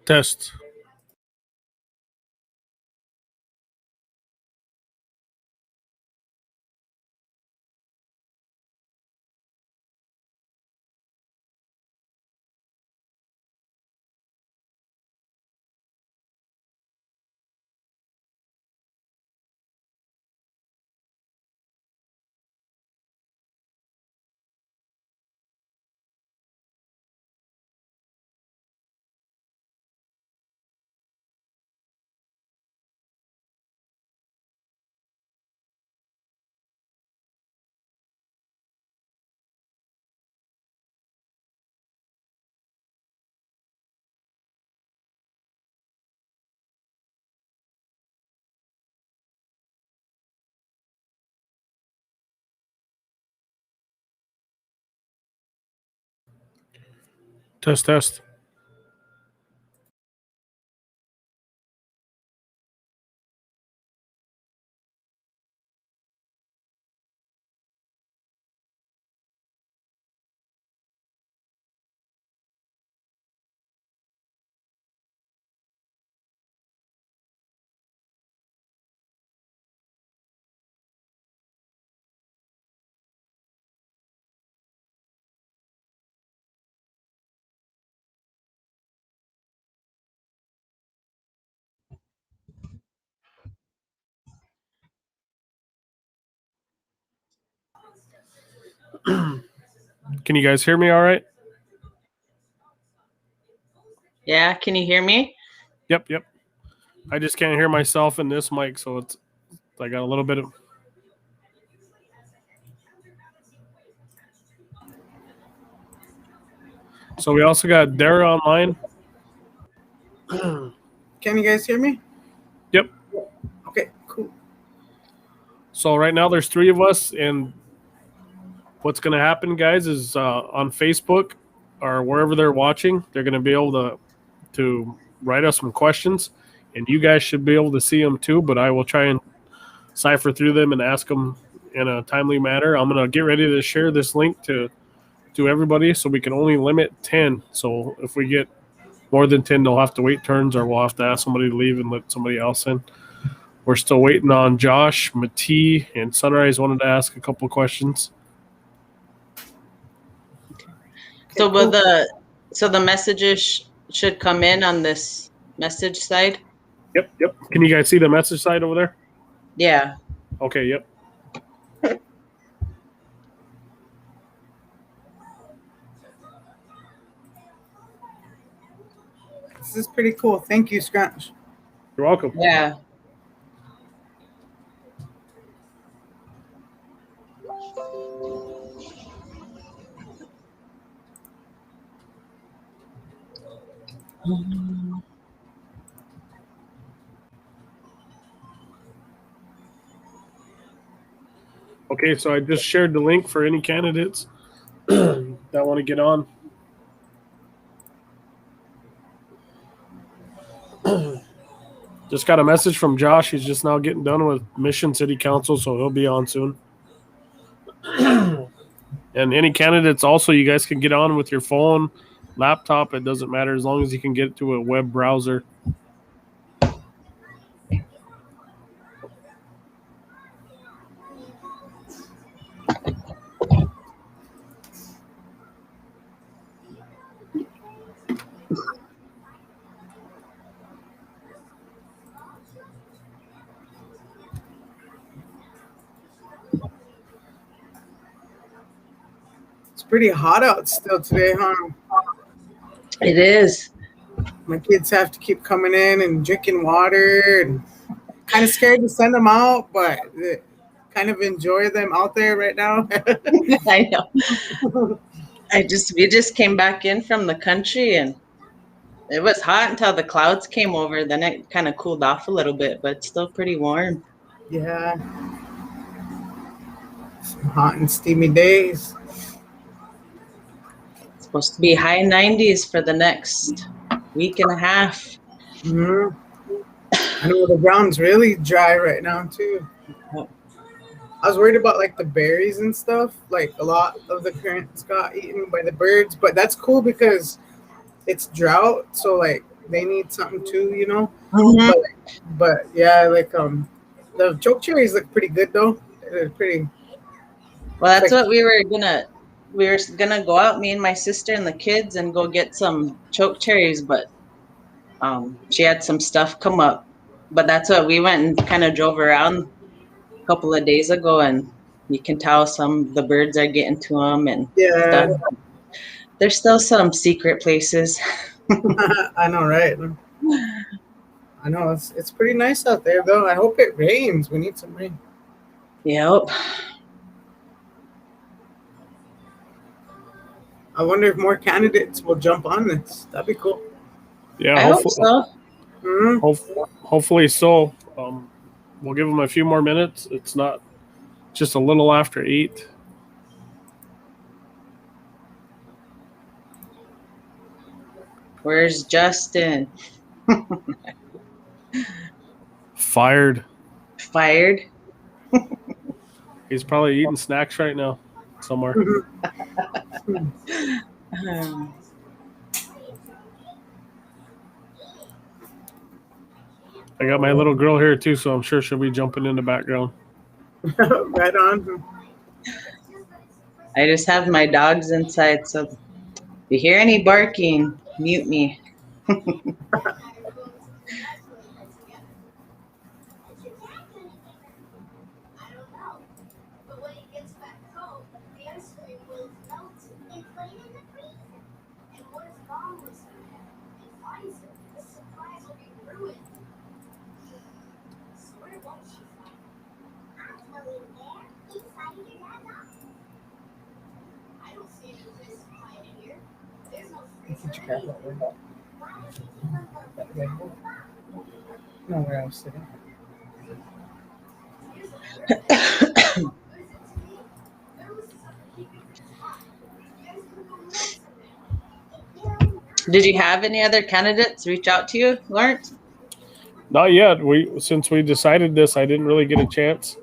Test. Test. Can you guys hear me all right? Yeah, can you hear me? Yep. I just can't hear myself in this mic, so I got a little bit of. So we also got Dara online. Can you guys hear me? Yep. Okay, cool. So right now there's 3 of us, and what's going to happen, guys, is on Facebook or wherever they're watching, they're going to be able to write us some questions, and you guys should be able to see them too. But I will try and cipher through them and ask them in a timely manner. I'm going to get ready to share this link to everybody, so we can only limit 10. So if we get more than 10, they'll have to wait turns, or we'll have to ask somebody to leave and let somebody else in. We're still waiting on Josh, Matee, and Sunrise wanted to ask a couple questions. So will the messages should come in on this message side? Yep. Can you guys see the message side over there? Yeah. Okay, yep. This is pretty cool. Thank you, Scrunch. You're welcome. Yeah. Okay, so I just shared the link for any candidates that want to get on. Just got a message from Josh. He's just now getting done with Mission City Council, so he'll be on soon. And any candidates also, you guys can get on with your phone, laptop. It doesn't matter as long as you can get to a web browser. It's pretty hot out still today, huh? It is. My kids have to keep coming in and drinking water, and kind of scared to send them out, but kind of enjoy them out there right now. I know. We just came back in from the country, and it was hot until the clouds came over. Then it kind of cooled off a little bit, but it's still pretty warm. Yeah. Some hot and steamy days. It's supposed to be high 90s for the next week and a half. Mm-hmm. I know the ground's really dry right now too. I was worried about like the berries and stuff. Like a lot of the currants got eaten by the birds, but that's cool because it's drought. So like they need something too, you know. Mhm. But yeah, like the choke cherries look pretty good though. They're pretty. Well, It's that's like what we were gonna go out, me and my sister and the kids, and go get some choke cherries, but she had some stuff come up. But that's what we went and kind of drove around a couple of days ago, and you can tell some the birds are getting to them and yeah, stuff. There's still some secret places. I know, right? I know it's pretty nice out there though. I hope it rains. We need some rain. Yep. I wonder if more candidates will jump on this. That'd be cool. Yeah, I hope so. hopefully so. We'll give them a few more minutes. It's not just a little after 8. Where's Justin? Fired. Fired? He's probably eating snacks right now somewhere. Um, I got my little girl here too, so I'm sure she'll be jumping in the background. Right on. I just have my dogs inside, so if you hear any barking, mute me. No, where I was sitting. Did you have any other candidates reach out to you, Lawrence? Not yet. Since we decided this, I didn't really get a chance.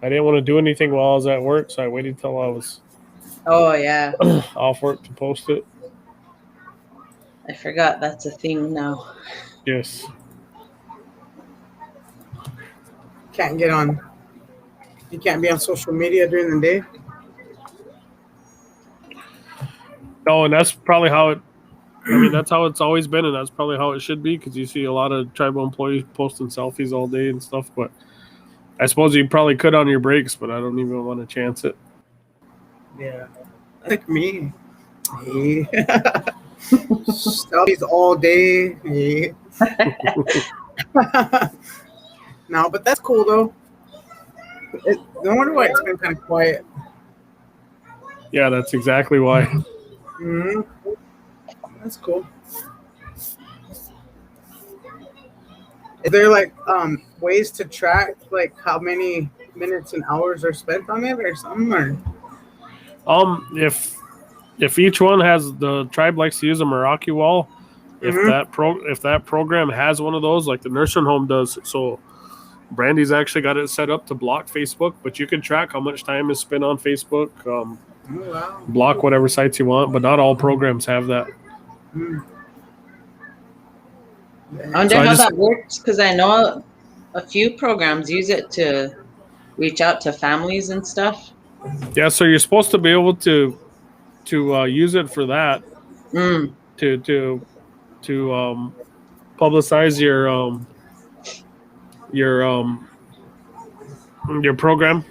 I didn't want to do anything while I was at work, so I waited till I was Oh, yeah. off work to post it. I forgot that's a thing now. Yes. Can't get on. You can't be on social media during the day. No, and that's probably how it. I mean, that's how it's always been, and that's probably how it should be, because you see a lot of tribal employees posting selfies all day and stuff. But I suppose you probably could on your breaks, but I don't even want to chance it. Yeah, like me. Hey. Selfies all day. Hey. No, but that's cool though. No wonder why it's been kind of quiet. Yeah, that's exactly why. Mm-hmm. That's cool. Is there like ways to track like how many minutes and hours are spent on it or something? Or If each one has, the tribe likes to use a Meraki wall. If Mhm. that program has one of those, like the nursing home does, so Brandy's actually got it set up to block Facebook, but you can track how much time is spent on Facebook. Oh, wow. Block whatever sites you want, but not all programs have that. Mm. I wonder So I how just- that works, because I know a few programs use it to reach out to families and stuff. Yeah, so you're supposed to be able to use it for that, Mm. to publicize your program.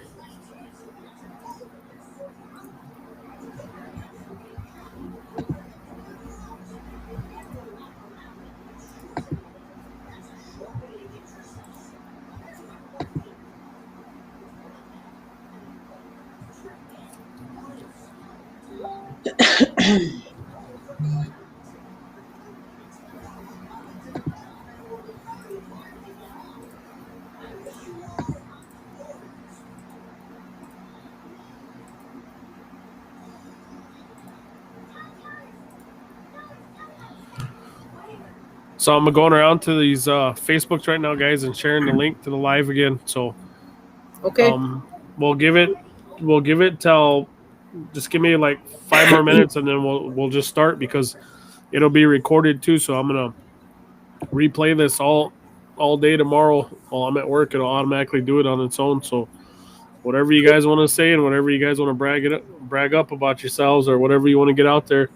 So I'm going around to these Facebooks right now, guys, and sharing the link to the live again. So Okay. we'll give it till, just give me like 5 more minutes, and then we'll just start, because it'll be recorded too. So I'm gonna replay this all day tomorrow while I'm at work. It'll automatically do it on its own. So whatever you guys want to say and whatever you guys want to brag up about yourselves or whatever you want to get out there,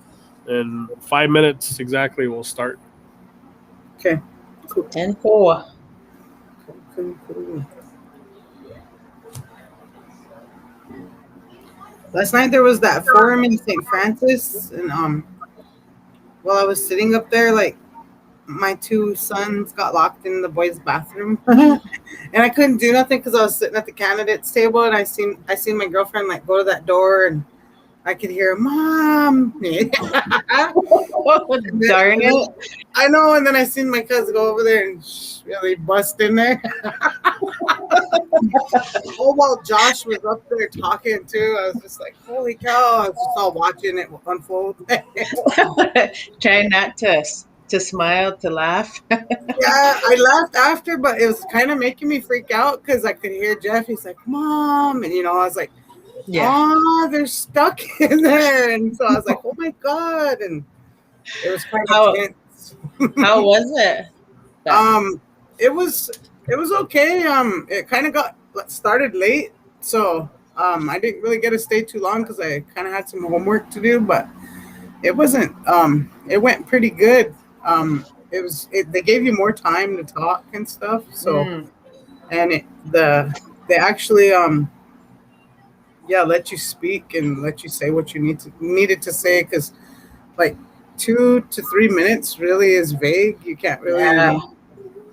in 5 minutes exactly we'll start. Okay. Cool. 10-4. Cool. Last night there was that forum in St. Francis, and while I was sitting up there, like my two sons got locked in the boys' bathroom, and I couldn't do nothing because I was sitting at the candidates table, and I seen my girlfriend like go to that door, and I could hear Mom. Darn it! I know, and then I seen my cousin go over there and really bust in there. Oh, while Josh was up there talking too, I was just like, "Holy cow!" I was just all watching it unfold. Trying not to smile, to laugh. Yeah, I laughed after, but it was kind of making me freak out because I could hear Jeff. He's like, "Mom," and I was like, Yeah. "Oh, they're stuck in there," and so I was like, "Oh my god!" And it was kind of tense. How was it? It was okay. It kind of got started late, so I didn't really get to stay too long because I kind of had some homework to do. But it wasn't. It went pretty good. They gave you more time to talk and stuff. So, and they actually let you speak and let you say what you needed to say, because like 2 to 3 minutes really is vague. You can't really.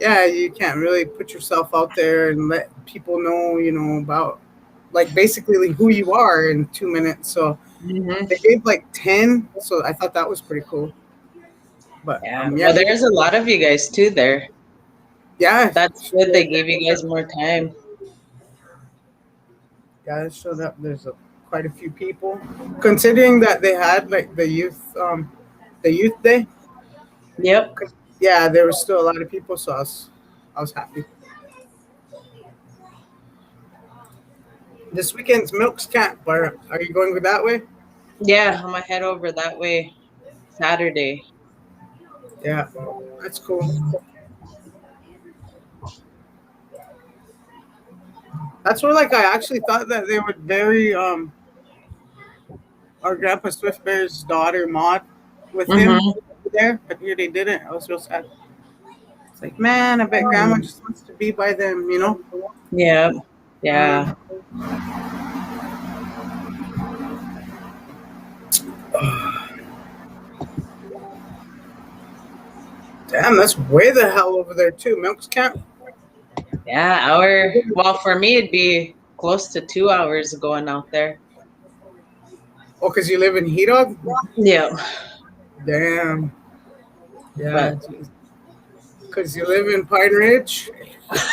Yeah, you can't really put yourself out there and let people know, about like basically who you are in 2 minutes. So they gave like 10. So I thought that was pretty cool. But well, there's a lot of you guys too there. Yeah, that's good. They gave you guys more time. Yeah, it showed up. There's quite a few people, considering that they had like the youth day. Yep. Yeah, there was still a lot of people, so I was happy. This weekend's Milks Camp. Are you going that way? Yeah, I'm gonna head over that way Saturday. Yeah, that's cool. That's where like I actually thought that they would bury our Grandpa Swiftbear's daughter Maud with him there, but here they didn't. I was real sad. It's like, man, I bet Grandma just wants to be by them, Yeah. Yeah. Damn, that's way the hell over there too. Milks Camp. Yeah, well, for me it'd be close to 2 hours going out there. Oh, because you live in Hedog? Yeah. Damn. Yeah. Because you live in Pine Ridge?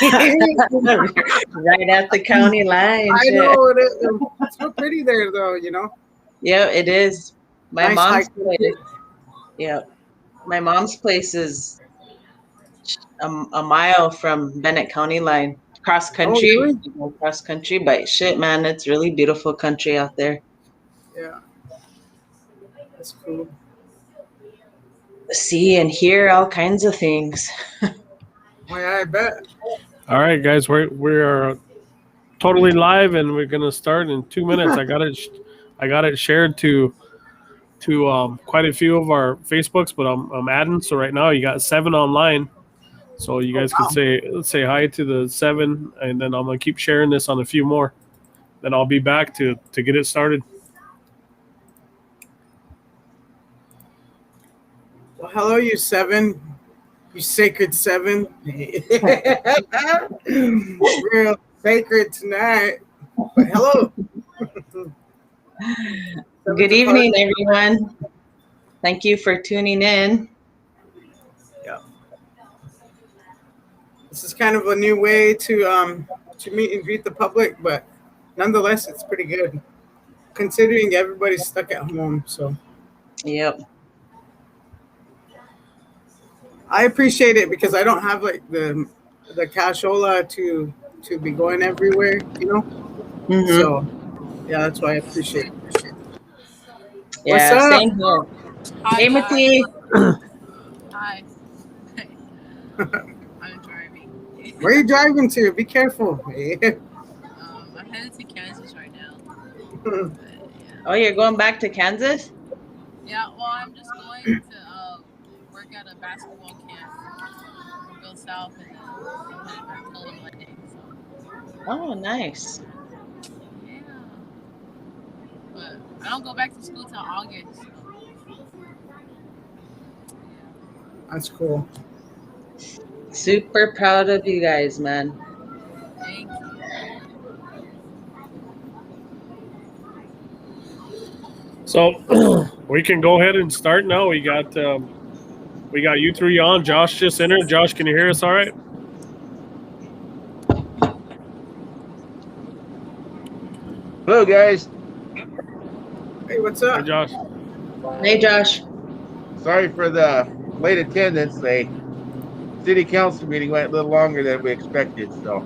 Right at the county line. I know. It's so pretty there, though, Yeah, it is. My nice mom's place. Yeah. My mom's place is a mile from Bennett County line. Cross country. Oh, really? Cross country, but shit, man, it's really beautiful country out there. Yeah. That's cool. See and hear all kinds of things. Oh, yeah, I bet. All right, guys, we are totally live, and we're gonna start in 2 minutes. I got it shared to quite a few of our Facebooks, but I'm adding. So right now you got 7 online, so you guys can say hi to the 7, and then I'm gonna keep sharing this on a few more. Then I'll be back to get it started. Well, hello, you 7. You sacred 7. Real sacred tonight. But hello. Good evening, everyone. Thank you for tuning in. Yeah. This is kind of a new way to meet and greet the public, but nonetheless, it's pretty good, considering everybody's stuck at home. So. Yep. I appreciate it because I don't have like the cashola to be going everywhere, So yeah, that's why I appreciate it. Yeah, what's up? Same here. Hey, Mati. Hi. I'm driving. Where are you driving to? Be careful. I'm headed to Kansas right now. But, yeah. Oh, you're going back to Kansas? Yeah, well, I'm just going to work at a basketball camp. We'll go south and then I'm headed back home Monday. So, Oh, nice. yeah. But I don't go back to school till August. So, That's cool. Super proud of you guys, man. thank you. So we can go ahead and start now. We got you three on. Josh just entered. Josh, can you hear us all right? Hello, guys. Hey, what's Hey, up? Josh. Hey, Josh. Sorry for the late attendance. The city council meeting went a little longer than we expected. So,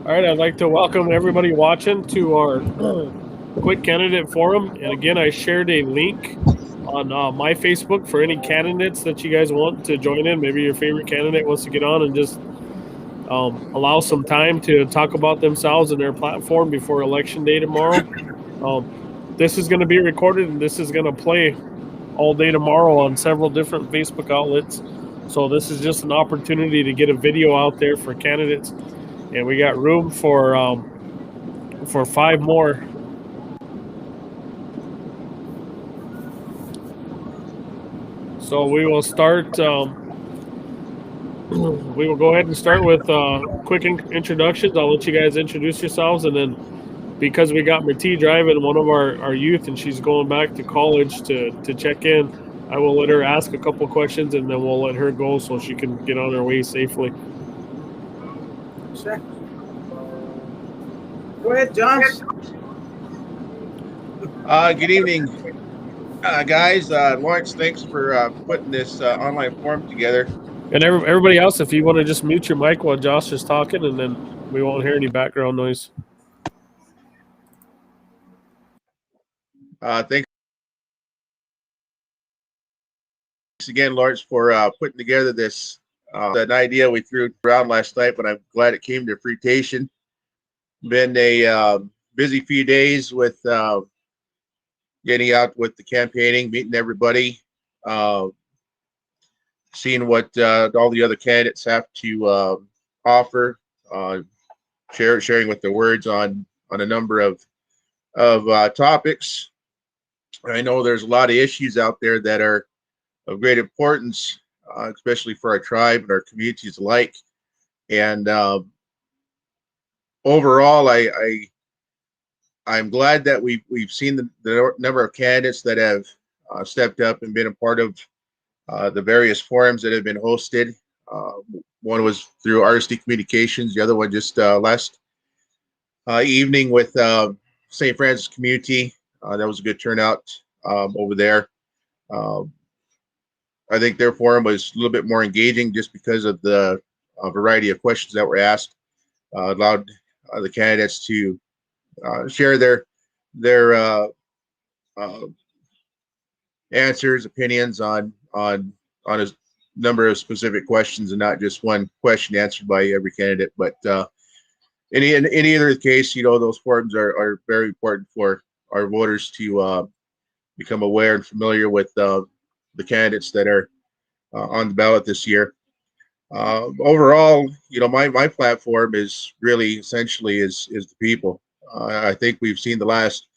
All right, I'd like to welcome everybody watching to our quick candidate forum. And again, I shared a link on my Facebook for any candidates that you guys want to join in. Maybe your favorite candidate wants to get on and just allow some time to talk about themselves and their platform before election day tomorrow. This is going to be recorded and this is going to play all day tomorrow on several different Facebook outlets. So this is just an opportunity to get a video out there for candidates. And we got room for 5 more. So we will start. We will go ahead and start with quick introductions. I'll let you guys introduce yourselves, and then because we got Marti driving one of our youth, and she's going back to college to check in, I will let her ask a couple questions, and then we'll let her go so she can get on her way safely. Sure. Go ahead, Josh. good evening, guys. Lawrence, thanks for putting this online forum together. And everybody else, if you want to just mute your mic while Josh is talking, and then we won't hear any background noise. Thanks again, Lawrence, for putting together this an idea we threw around last night, but I'm glad it came to fruition. Been a busy few days with getting out with the campaigning, meeting everybody, seeing what all the other candidates have to offer, sharing with their words on a number of topics. I know there's a lot of issues out there that are of great importance, especially for our tribe and our communities alike. And overall, I'm glad that we've seen the number of candidates that have stepped up and been a part of the various forums that have been hosted. One was through RSD Communications, the other one just last evening with St. Francis Community. That was a good turnout over there. I think their forum was a little bit more engaging just because of the variety of questions that were asked. Allowed the candidates to share their answers, opinions on a number of specific questions, and not just one question answered by every candidate. But in any other case, those forums are very important for our voters to become aware and familiar with the candidates that are on the ballot this year. Overall, my platform is really essentially is the people. I think we've seen the last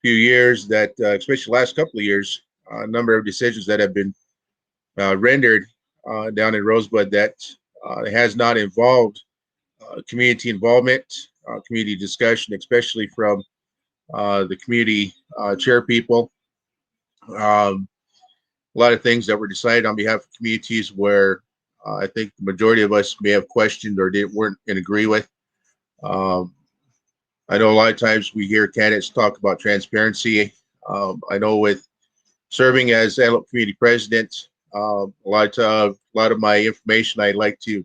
few years that, especially the last couple of years, a number of decisions that have been rendered down in Rosebud that has not involved community involvement, community discussion, especially from the community chair people. A lot of things that were decided on behalf of communities where I think the majority of us may have questioned or weren't in agree with. I know a lot of times we hear candidates talk about transparency. I know with serving as Antelope Community President, a lot of my information I'd like to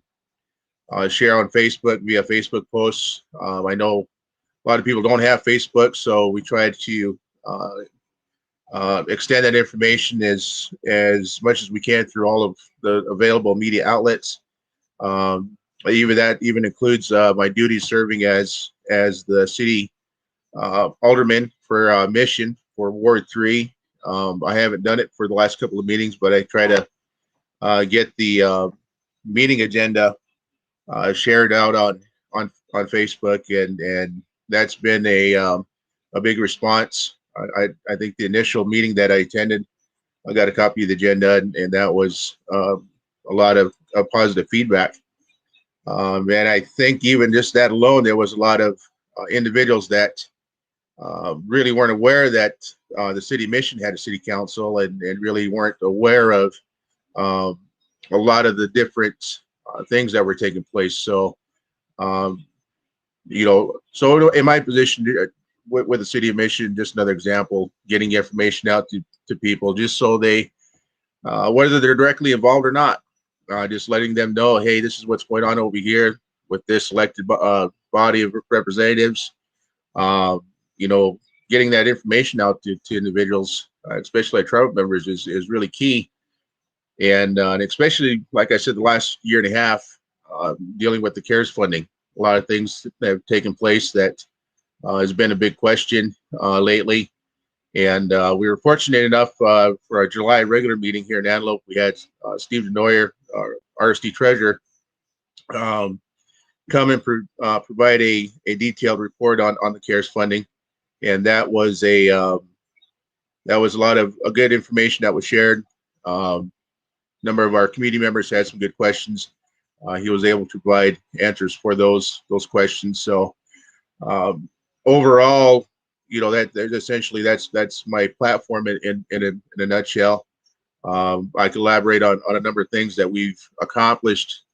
share on Facebook via Facebook posts. I know a lot of people don't have Facebook, so we try to extend that information as much as we can through all of the available media outlets. Even that even includes my duties serving as the city alderman for Mission for Ward 3. I haven't done it for the last couple of meetings, but I try to get the meeting agenda shared out on Facebook, and that's been a big response. I think the initial meeting that I attended, I got a copy of the agenda, and that was a lot of positive feedback. And I think even just that alone, there was a lot of individuals that really weren't aware that the city Mission had a city council, and really weren't aware of a lot of the different things that were taking place. So, so in my position with the city of Mission, just another example, getting information out to people just so they, whether they're directly involved or not, just letting them know, hey, this is what's going on over here with this elected body of representatives. Getting that information out to individuals, especially our tribal members, is really key. And especially, like I said, the last year and a half, dealing with the CARES funding, a lot of things that have taken place that has been a big question lately. And we were fortunate enough for our July regular meeting here in Antelope, we had Steve Denoyer, our RSD treasurer, come and provide a detailed report on the CARES funding. And that was a lot of good information that was shared. Number of our community members had some good questions. He was able to provide answers for those questions. So overall, essentially that's my platform in a nutshell. I collaborate on a number of things that we've accomplished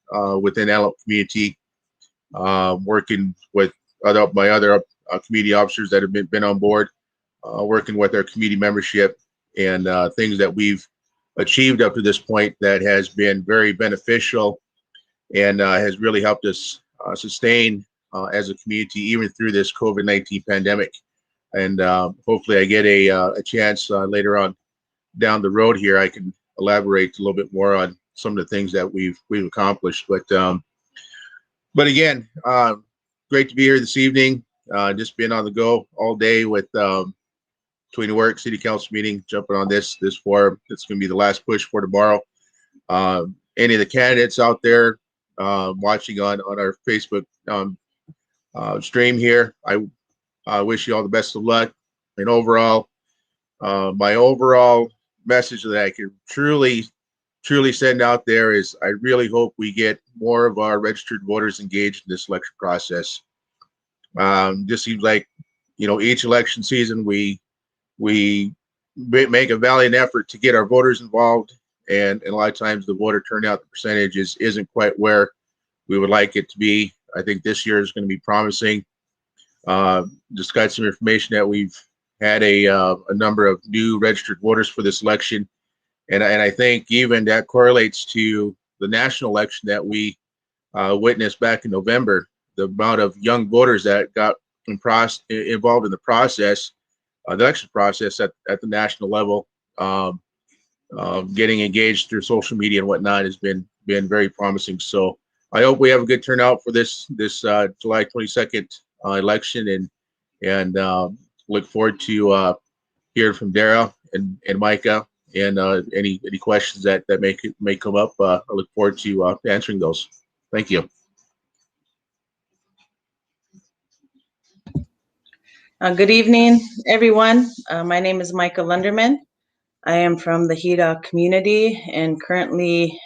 within Antelope community, working with my other community officers that have been on board, working with our community membership, and things that we've achieved up to this point that has been very beneficial and has really helped us sustain as a community even through this COVID-19 pandemic. And hopefully I get a chance later on down the road here, I can elaborate a little bit more on some of the things that we've accomplished. But again, great to be here this evening. Just been on the go all day with between work, city council meeting, jumping on this forum. It's going to be the last push for tomorrow. Any of the candidates out there watching on our Facebook stream here, I wish you all the best of luck. And overall, my overall message that I can truly send out there is I really hope we get more of our registered voters engaged in this election process. Just seems like, each election season we make a valiant effort to get our voters involved, and a lot of times the voter turnout, the percentage isn't quite where we would like it to be. I think this year is going to be promising. Just got some information that we've had a number of new registered voters for this election, and I think even that correlates to the national election that we witnessed back in November. The amount of young voters that got involved in the process, the election process at the national level, getting engaged through social media and whatnot has been very promising. So I hope we have a good turnout for this July 22nd election, and look forward to hearing from Dara and Micah, and any questions that may come up. I look forward to answering those. Thank you. Good evening, everyone. My name is Micah Lunderman. I am from the Hida community and currently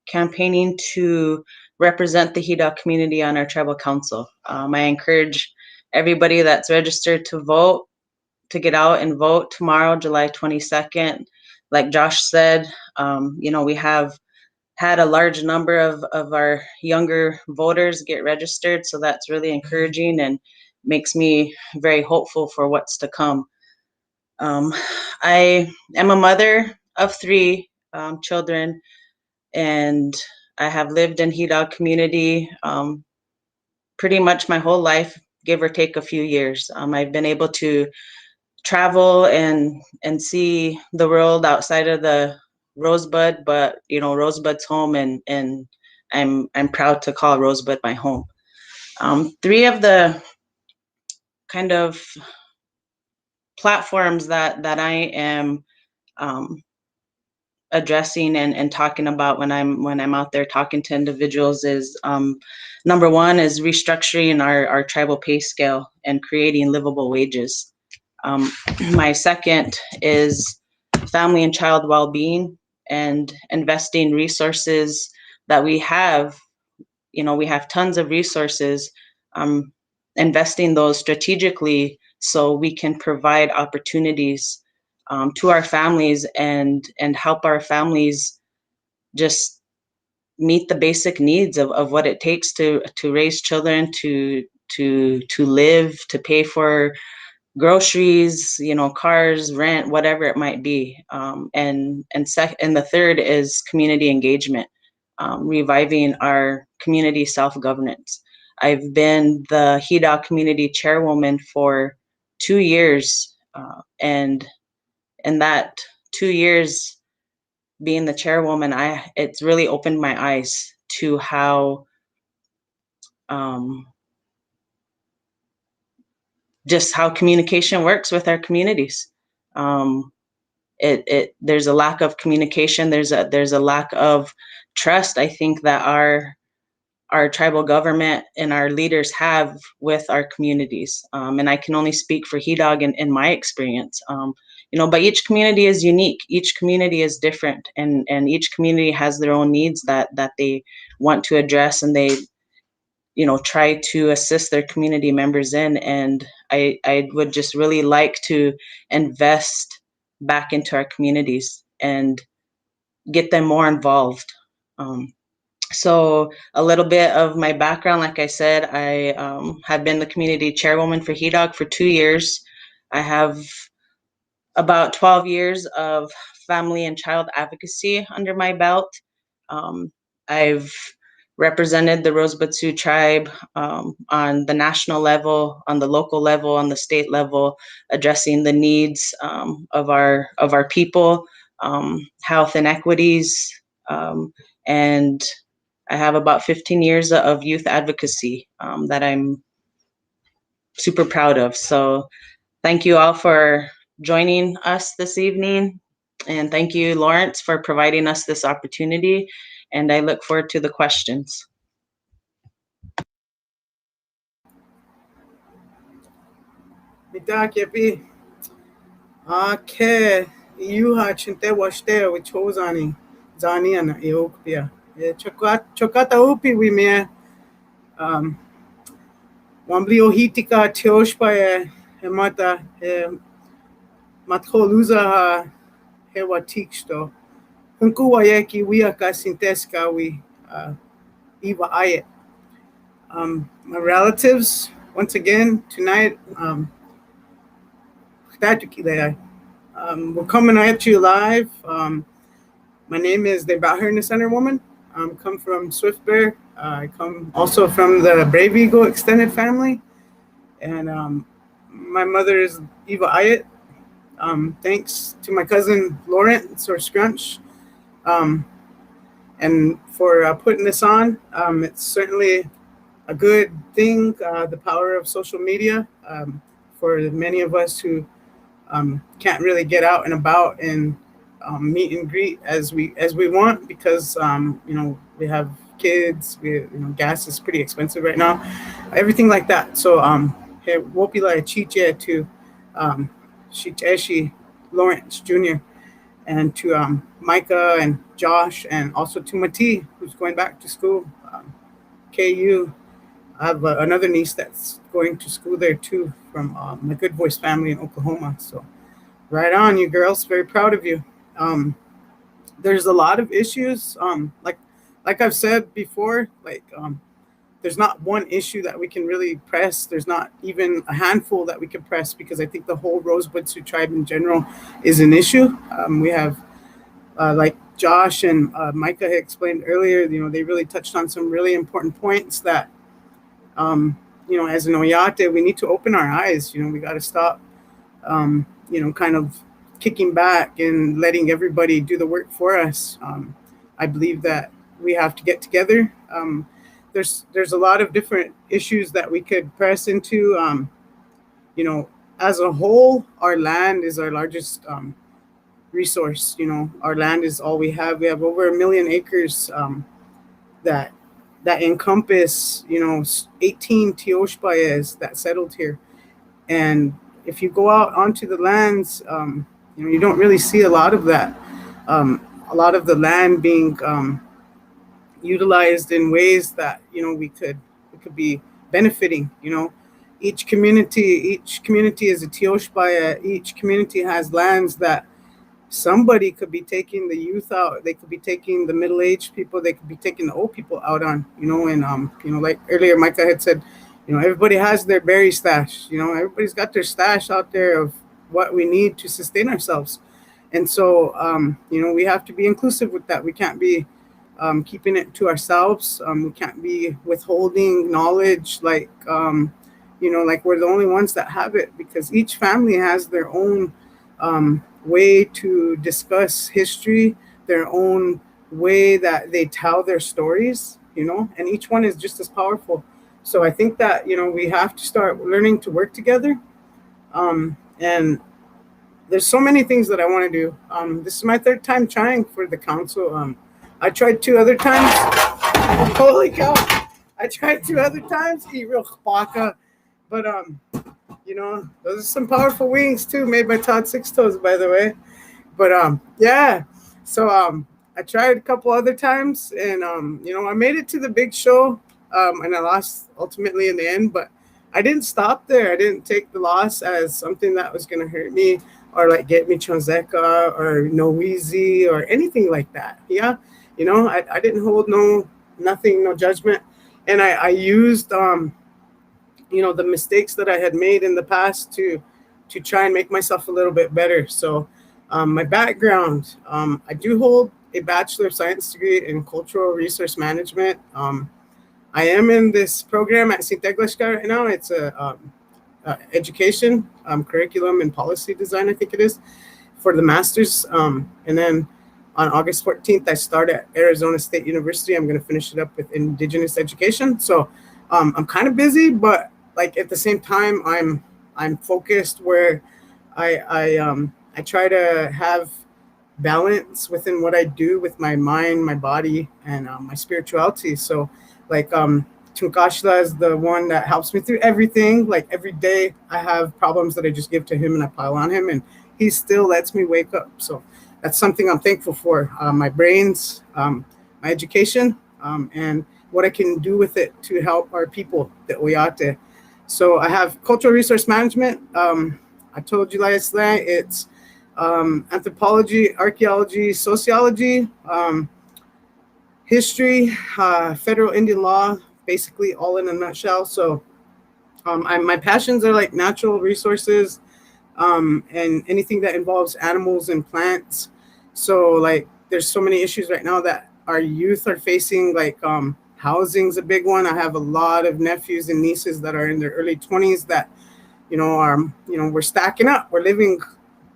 campaigning to represent the Hida community on our tribal council. I encourage everybody that's registered to vote to get out and vote tomorrow, July 22nd. Like Josh said, we have had a large number of our younger voters get registered, so that's really encouraging and makes me very hopeful for what's to come. I am a mother of 3 children, and I have lived in Hida community pretty much my whole life, give or take a few years. I've been able to travel and see the world outside of the Rosebud, but Rosebud's home, and I'm proud to call Rosebud my home. Three of the kind of platforms that I am addressing and talking about when I'm out there talking to individuals is number one is restructuring our tribal pay scale and creating livable wages. My second is family and child well-being and investing resources that we have. We have tons of resources, investing those strategically so we can provide opportunities to our families and help our families just meet the basic needs of what it takes to raise children, to live, to pay for groceries, cars, rent, whatever it might be. And the third is community engagement, reviving our community self-governance. I've been the Hida community chairwoman for 2 years, and in that 2 years being the chairwoman, it's really opened my eyes to how just how communication works with our communities. There's a lack of communication. There's a lack of trust, I think, that our tribal government and our leaders have with our communities. And I can only speak for Hidog in my experience. But each community is unique. Each community is different, and each community has their own needs that they want to address, and they try to assist their community members in. And I would just really like to invest back into our communities and get them more involved. So a little bit of my background, like I said, I have been the community chairwoman for Hidog for 2 years. I have about 12 years of family and child advocacy under my belt. I've represented the Rosebud Sioux tribe on the national level, on the local level, on the state level, addressing the needs of our people, health inequities, and I have about 15 years of youth advocacy that I'm super proud of. So thank you all for joining us this evening. And thank you, Lawrence, for providing us this opportunity. And I look forward to the questions. Mitakepi. Okay. You hachinte washte which hozani. Zaniana Eopia. Chokata upi we me. Wamblio hitika teoshpa hemata matholuza ha hewa tiksto. Hunkuwa yeki wiaka sinteska we Eva Ayet. My relatives, once again, tonight, we're coming at you live. My name is Debahir Center Woman. I come from Swift Bear. I come also from the Brave Eagle extended family. And my mother is Eva Ayet. Thanks to my cousin Lawrence or Scrunch. And for putting this on. It's certainly a good thing, the power of social media for many of us who can't really get out and about and meet and greet as we want because we have kids, gas is pretty expensive right now, everything like that. So wopila chiche to Shiteshi Lawrence Jr. and to Micah and Josh, and also to Mati, who's going back to school, KU. I have another niece that's going to school there too from my Good Voice family in Oklahoma. So right on, you girls. Very proud of you. There's a lot of issues. Like I've said before, there's not one issue that we can really press. There's not even a handful that we can press because I think the whole Rosebud Sioux tribe in general is an issue. We have like Josh and Micah had explained earlier, they really touched on some really important points that as an Oyate, we need to open our eyes. We got to stop kind of kicking back and letting everybody do the work for us. I believe that we have to get together. There's a lot of different issues that we could press into. As a whole, our land is our largest resource. Our land is all we have. We have over 1 million acres that encompass 18 Teoshpayas that settled here. And if you go out onto the lands, you don't really see a lot of that. A lot of the land being utilized in ways that we could be benefiting. Each community is a Teoshpaya. Each community has lands that somebody could be taking the youth out. They could be taking the middle-aged people. They could be taking the old people out on. And like earlier, Micah had said, everybody has their berry stash. Everybody's got their stash out there of what we need to sustain ourselves. And so, we have to be inclusive with that. We can't be keeping it to ourselves. We can't be withholding knowledge like we're the only ones that have it, because each family has their own way to discuss history, their own way that they tell their stories, and each one is just as powerful. So I think that, we have to start learning to work together. And there's so many things that I want to do. This is my third time trying for the council. I tried 2 other times. Holy cow. I tried 2 other times. Eat real chpaka. But, those are some powerful wings too, made by Todd Six Toes, by the way. But, yeah. So, I tried a couple other times, and, I made it to the big show, and I lost ultimately in the end, but I didn't stop there. I didn't take the loss as something that was going to hurt me or like get me chonzeka or no wheezy or anything like that. Yeah. I didn't hold nothing, no judgment. And I used, the mistakes that I had made in the past to try and make myself a little bit better. So my background, I do hold a Bachelor of Science degree in Cultural Resource Management. I am in this program at St. Teglashka right now. It's a education curriculum and policy design, I think it is, for the master's. And then on August 14th, I start at Arizona State University. I'm going to finish it up with Indigenous education. So I'm kind of busy, but like at the same time, I'm focused where I try to have balance within what I do with my mind, my body, and my spirituality. So like Tunkashla is the one that helps me through everything. Like every day I have problems that I just give to him and I pile on him, and he still lets me wake up. So that's something I'm thankful for. My brains, my education, and what I can do with it to help our people, the Oyate. So I have cultural resource management. I told you last night, it's anthropology, archaeology, sociology, history, federal Indian law, basically all in a nutshell. So my passions are like natural resources and anything that involves animals and plants. So like there's so many issues right now that our youth are facing, like housing's a big one. I have a lot of nephews and nieces that are in their early 20s that, we're stacking up. We're living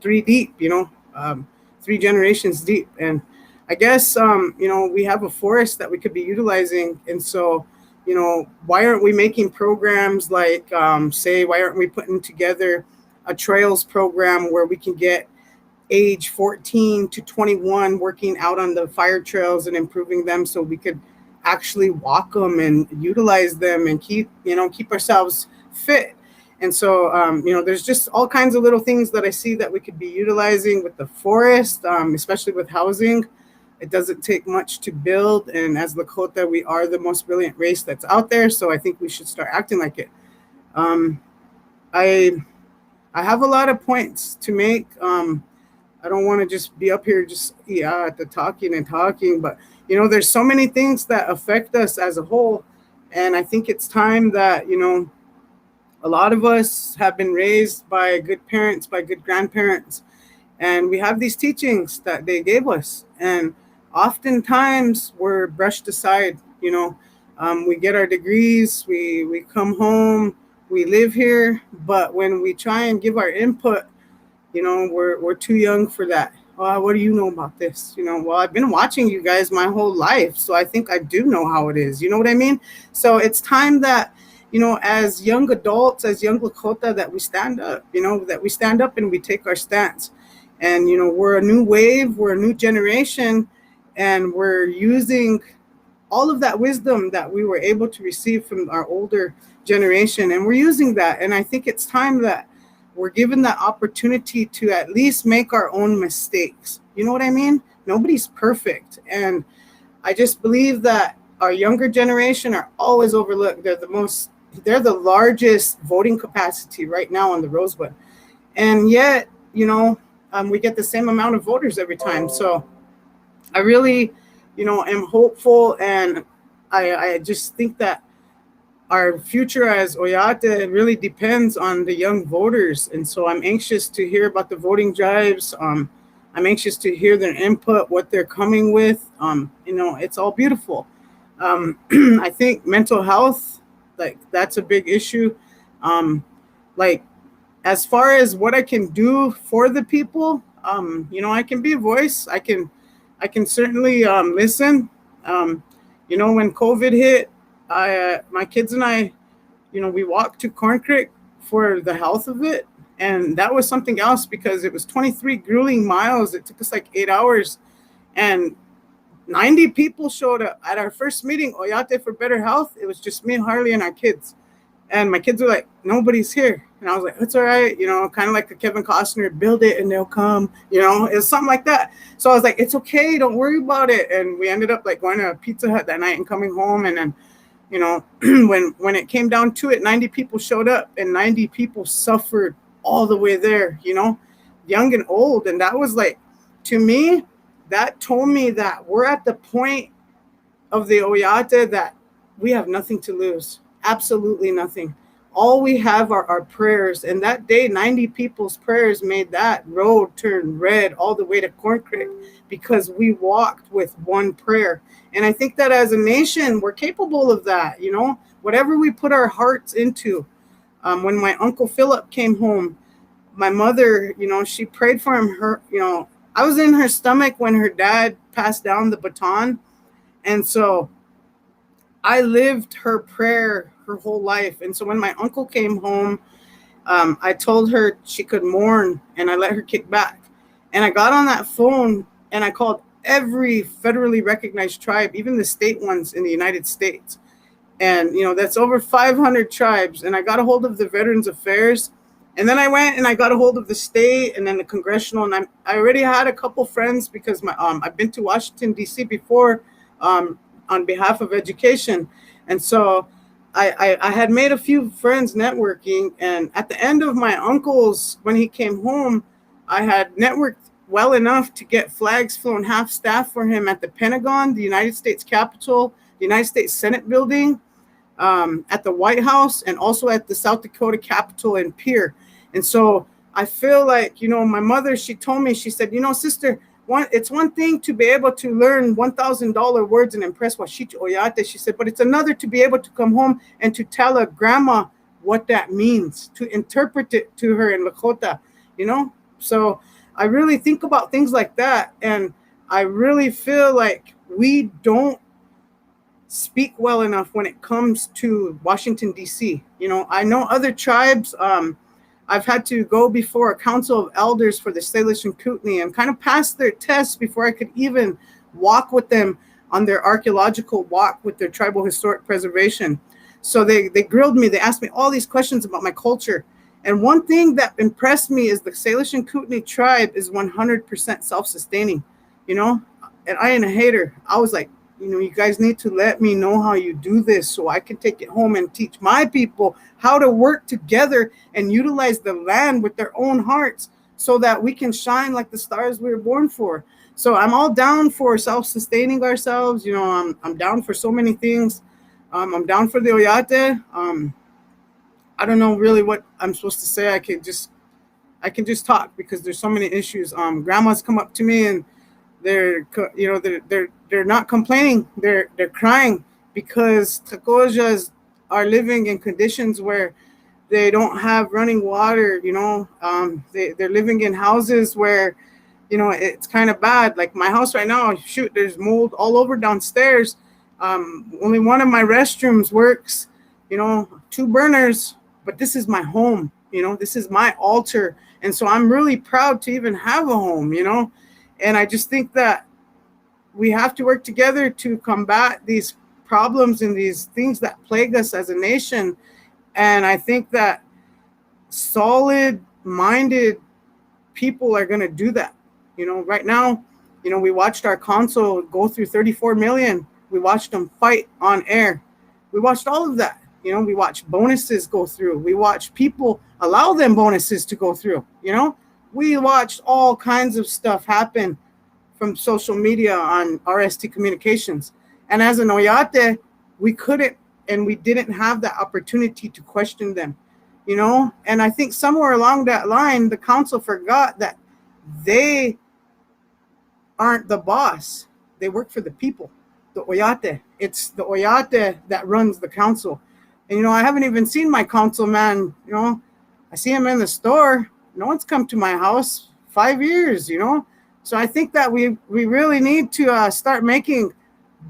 3 deep, 3 generations deep. And I guess, we have a forest that we could be utilizing. And so, why aren't we making programs like, why aren't we putting together a trails program where we can get age 14 to 21 working out on the fire trails and improving them so we could actually walk them and utilize them and keep ourselves fit. And so, there's just all kinds of little things that I see that we could be utilizing with the forest, especially with housing. It doesn't take much to build. And as Lakota, we are the most brilliant race that's out there. So I think we should start acting like it. I have a lot of points to make. I don't want to just be up here just talking, but there's so many things that affect us as a whole. And I think it's time that, a lot of us have been raised by good parents, by good grandparents, and we have these teachings that they gave us. And oftentimes we're brushed aside. We get our degrees, we come home, we live here, but when we try and give our input, You know, we're too young for that. Oh, what do you know about this? You know, well, I've been watching you guys my whole life, so I think I do know how it is. You know what I mean? So it's time that, you know, as young adults, as young Lakota, that we stand up, you know, that we stand up and we take our stance. And, you know, we're a new wave, we're a new generation, and we're using all of that wisdom that we were able to receive from our older generation. And we're using that. And I think it's time that we're given that opportunity to at least make our own mistakes. You know what I mean? Nobody's perfect. And I just believe that our younger generation are always overlooked. They're the largest voting capacity right now on the Rosewood. And yet, you know, we get the same amount of voters every time. So I really, you know, am hopeful, and I just think that our future as Oyate really depends on the young voters. And so I'm anxious to hear about the voting drives. I'm anxious to hear their input, what they're coming with. You know, it's all beautiful. I think mental health, like, that's a big issue. Like, as far as what I can do for the people, you know, I can be a voice. I can certainly listen. You know, when COVID hit, my kids and I, you know, we walked to Corn Creek for the health of it. And that was something else, because it was 23 grueling miles. It took us like 8 hours. And 90 people showed up at our first meeting, Oyate for Better Health. It was just me, Harley, and our kids. And my kids were like, nobody's here. And I was like, it's all right. You know, kind of like the Kevin Costner, build it and they'll come. You know, it was something like that. So I was like, it's okay. Don't worry about it. And we ended up like going to a Pizza Hut that night and coming home. And then, you know, when it came down to it, 90 people showed up and 90 people suffered all the way there, you know, young and old. And that was like, to me, that told me that we're at the point of the Oyate that we have nothing to lose. Absolutely nothing. All we have are our prayers. And that day, 90 people's prayers made that road turn red all the way to Corn Creek, because we walked with one prayer. And I think that as a nation, we're capable of that. You know, whatever we put our hearts into. When my Uncle Philip came home, my mother, you know, she prayed for him. You know, I was in her stomach when her dad passed down the baton. And so I lived her prayer her whole life. And so when my uncle came home, I told her she could mourn, and I let her kick back. And I got on that phone and I called every federally recognized tribe, even the state ones in the United States. And, you know, that's over 500 tribes. And I got a hold of the Veterans Affairs. And then I went and I got a hold of the state and then the congressional. And I already had a couple friends, because I've been to Washington, D.C. before on behalf of education. And so I had made a few friends networking. And at the end of my uncle's, when he came home, I had networked well enough to get flags flown half staff for him at the Pentagon, the United States Capitol, the United States Senate building, at the White House, and also at the South Dakota Capitol in Pierre. And so I feel like, you know, my mother, she told me, she said, you know, sister, it's one thing to be able to learn $1,000 words and impress Washich Oyate, she said, but it's another to be able to come home and to tell a grandma what that means, to interpret it to her in Lakota, you know? So I really think about things like that. And I really feel like we don't speak well enough when it comes to Washington, D.C. You know, I know other tribes, I've had to go before a council of elders for the Salish and Kootenai and kind of pass their tests before I could even walk with them on their archaeological walk with their tribal historic preservation. So they grilled me. They asked me all these questions about my culture. And one thing that impressed me is the Salish and Kootenai tribe is 100% self-sustaining, you know, and I ain't a hater. I was like, you know, you guys need to let me know how you do this so I can take it home and teach my people how to work together and utilize the land with their own hearts so that we can shine like the stars we were born for. So I'm all down for self-sustaining ourselves. You know, I'm down for so many things. I'm down for the Oyate. I don't know really what I'm supposed to say. I can just talk because there's so many issues. Grandmas come up to me and they're not complaining. They're crying because Takojas are living in conditions where They don't have running water, you know. They're living in houses where, you know, it's kind of bad. Like my house right now, shoot, there's mold all over downstairs. Only one of my restrooms works, you know, 2 burners, but this is my home, you know, this is my altar. And so I'm really proud to even have a home, you know. And I just think that we have to work together to combat these problems and these things that plague us as a nation. And I think that solid-minded people are going to do that. You know, right now, you know, we watched our council go through 34 million. We watched them fight on air. We watched all of that. You know, we watched bonuses go through. We watched people allow them bonuses to go through. You know, we watched all kinds of stuff happen from social media on RST Communications. And as an Oyate, we couldn't and we didn't have that opportunity to question them, you know? And I think somewhere along that line, the council forgot that they aren't the boss. They work for the people, the Oyate. It's the Oyate that runs the council. And, you know, I haven't even seen my councilman, you know. I see him in the store. No one's come to my house 5 years, you know. So I think that we really need to start making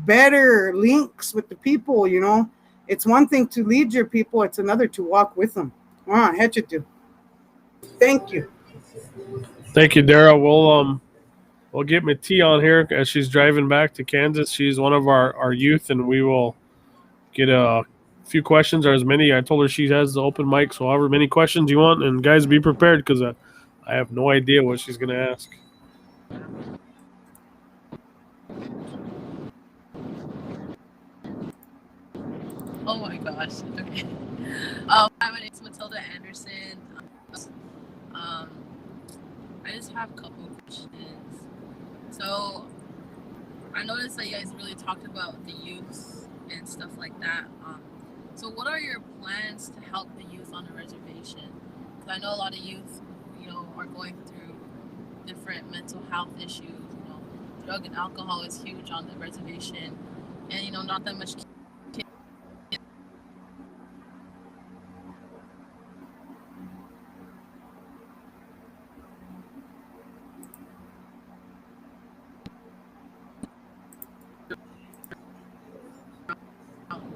better links with the people, you know. It's one thing to lead your people. It's another to walk with them. Thank you. Thank you, Dara. We'll get Mati on here as she's driving back to Kansas. She's one of our youth, and we will get a few questions or as many. I told her she has the open mic, so however many questions you want. And guys, be prepared because I have no idea what she's going to ask. Oh my gosh. Okay. Hi, my name is Matilda Anderson. I just have a couple of questions. So I noticed that you guys really talked about the youth and stuff like that. So what are your plans to help the youth on the reservation? Because I know a lot of youth, you know, are going through different mental health issues. You know, drug and alcohol is huge on the reservation, and you know, not that much.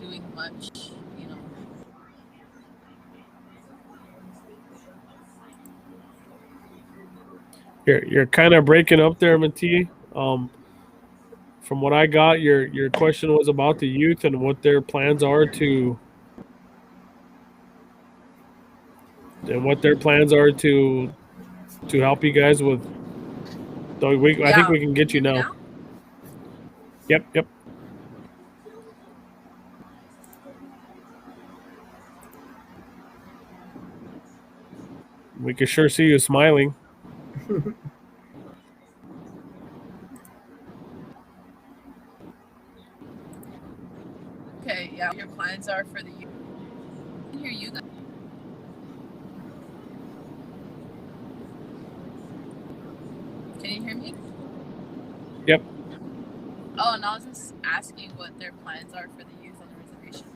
Doing much, you know. You're kind of breaking up there, Mati. From what I got, your question was about the youth and what their plans are to help you guys with. So I think we can get you now. Yep. We can sure see you smiling. Okay, yeah. Your plans are for the youth. I can hear you guys. Can you hear me? Yep. Oh, and I was just asking what their plans are for the youth on the reservation.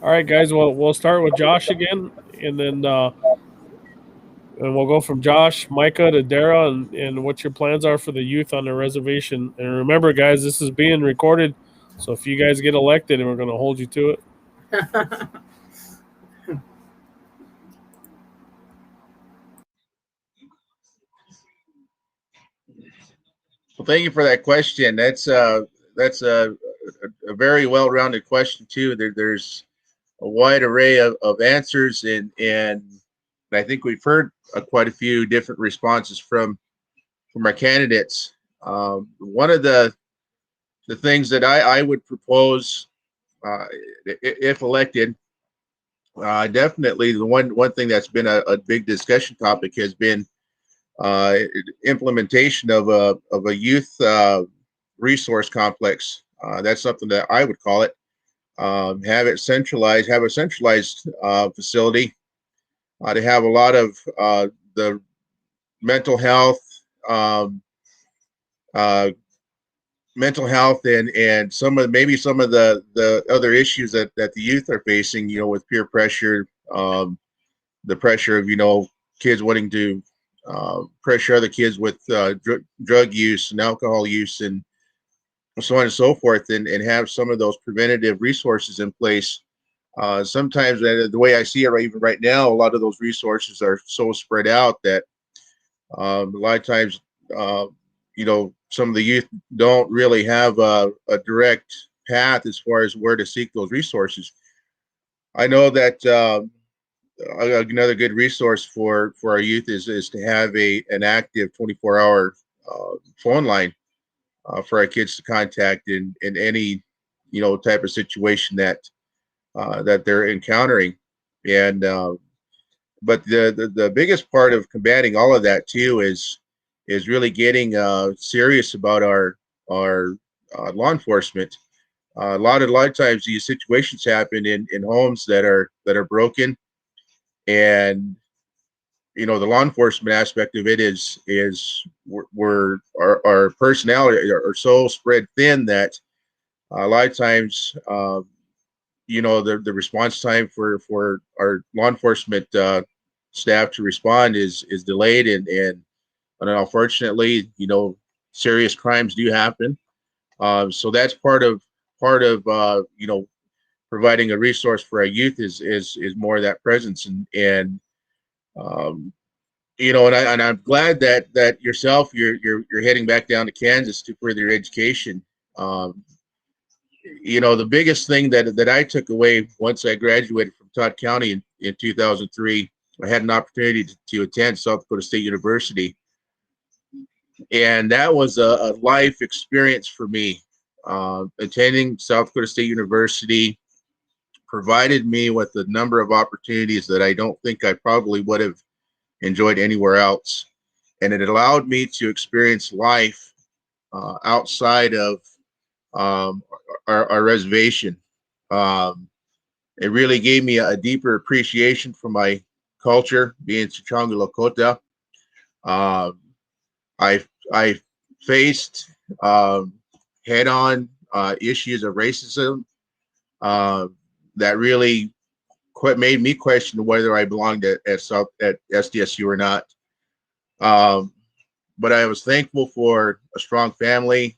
All right, guys. Well, we'll start with Josh again, and then and we'll go from Josh, Micah to Dara, and what your plans are for the youth on the reservation. And remember, guys, this is being recorded, so if you guys get elected, we're going to hold you to it. Well, thank you for that question. That's a very well-rounded question too. There's a wide array of answers, and I think we've heard quite a few different responses from our candidates. One of the things that I would propose, if elected, definitely the one thing that's been a big discussion topic has been implementation of a youth resource complex. That's something that I would call it. Have a centralized facility to have a lot of the mental health, mental health and some of maybe some of the other issues that the youth are facing, with peer pressure, the pressure of kids wanting to pressure other kids with drug use and alcohol use and so on and so forth, and have some of those preventative resources in place. Sometimes the way I see it even right now, a lot of those resources are so spread out that a lot of times, some of the youth don't really have a direct path as far as where to seek those resources. I know that another good resource for our youth is to have an active 24-hour phone line for our kids to contact in any type of situation that they're encountering. And but the biggest part of combating all of that too is really getting serious about our law enforcement. A lot of times these situations happen in homes that are broken, and the law enforcement aspect of it is our personnel are so spread thin that a lot of times the response time for our law enforcement staff to respond is delayed, and unfortunately serious crimes do happen. So that's part of providing a resource for our youth is more of that presence, and um, and I'm glad that yourself you're heading back down to Kansas to further your education. Um, the biggest thing that I took away once I graduated from Todd County in 2003, I had an opportunity to attend South Dakota State University, and that was a life experience for me. Attending South Dakota State University provided me with a number of opportunities that I don't think I probably would have enjoyed anywhere else. And it allowed me to experience life outside of our reservation. Um, it really gave me a deeper appreciation for my culture, being Chicanga Lakota. Um, I faced head-on issues of racism uh, that really made me question whether I belonged at SDSU or not. Um, but I was thankful for a strong family,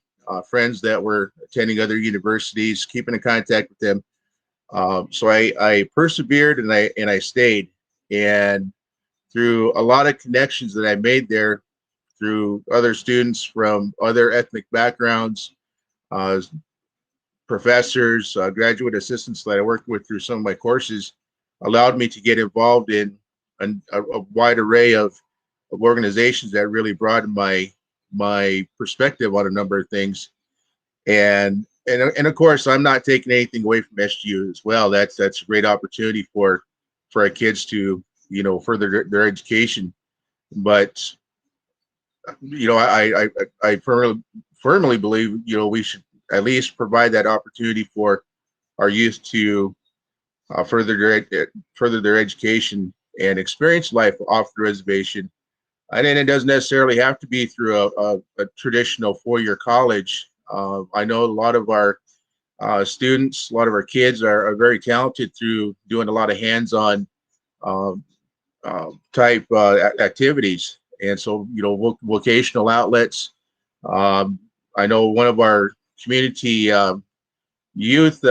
friends that were attending other universities, keeping in contact with them. So I persevered and I stayed, and through a lot of connections that I made there, through other students from other ethnic backgrounds, uh, professors, graduate assistants that I worked with through some of my courses, allowed me to get involved in a wide array of organizations that really broadened my perspective on a number of things. And of course, I'm not taking anything away from SGU as well. That's a great opportunity for our kids to further their education. But I firmly believe we should at least provide that opportunity for our youth to further their education and experience life off the reservation. And then it doesn't necessarily have to be through a traditional four-year college. I know a lot of our students, a lot of our kids are very talented through doing a lot of hands-on um, type activities. And so, vocational outlets. I know one of our community youth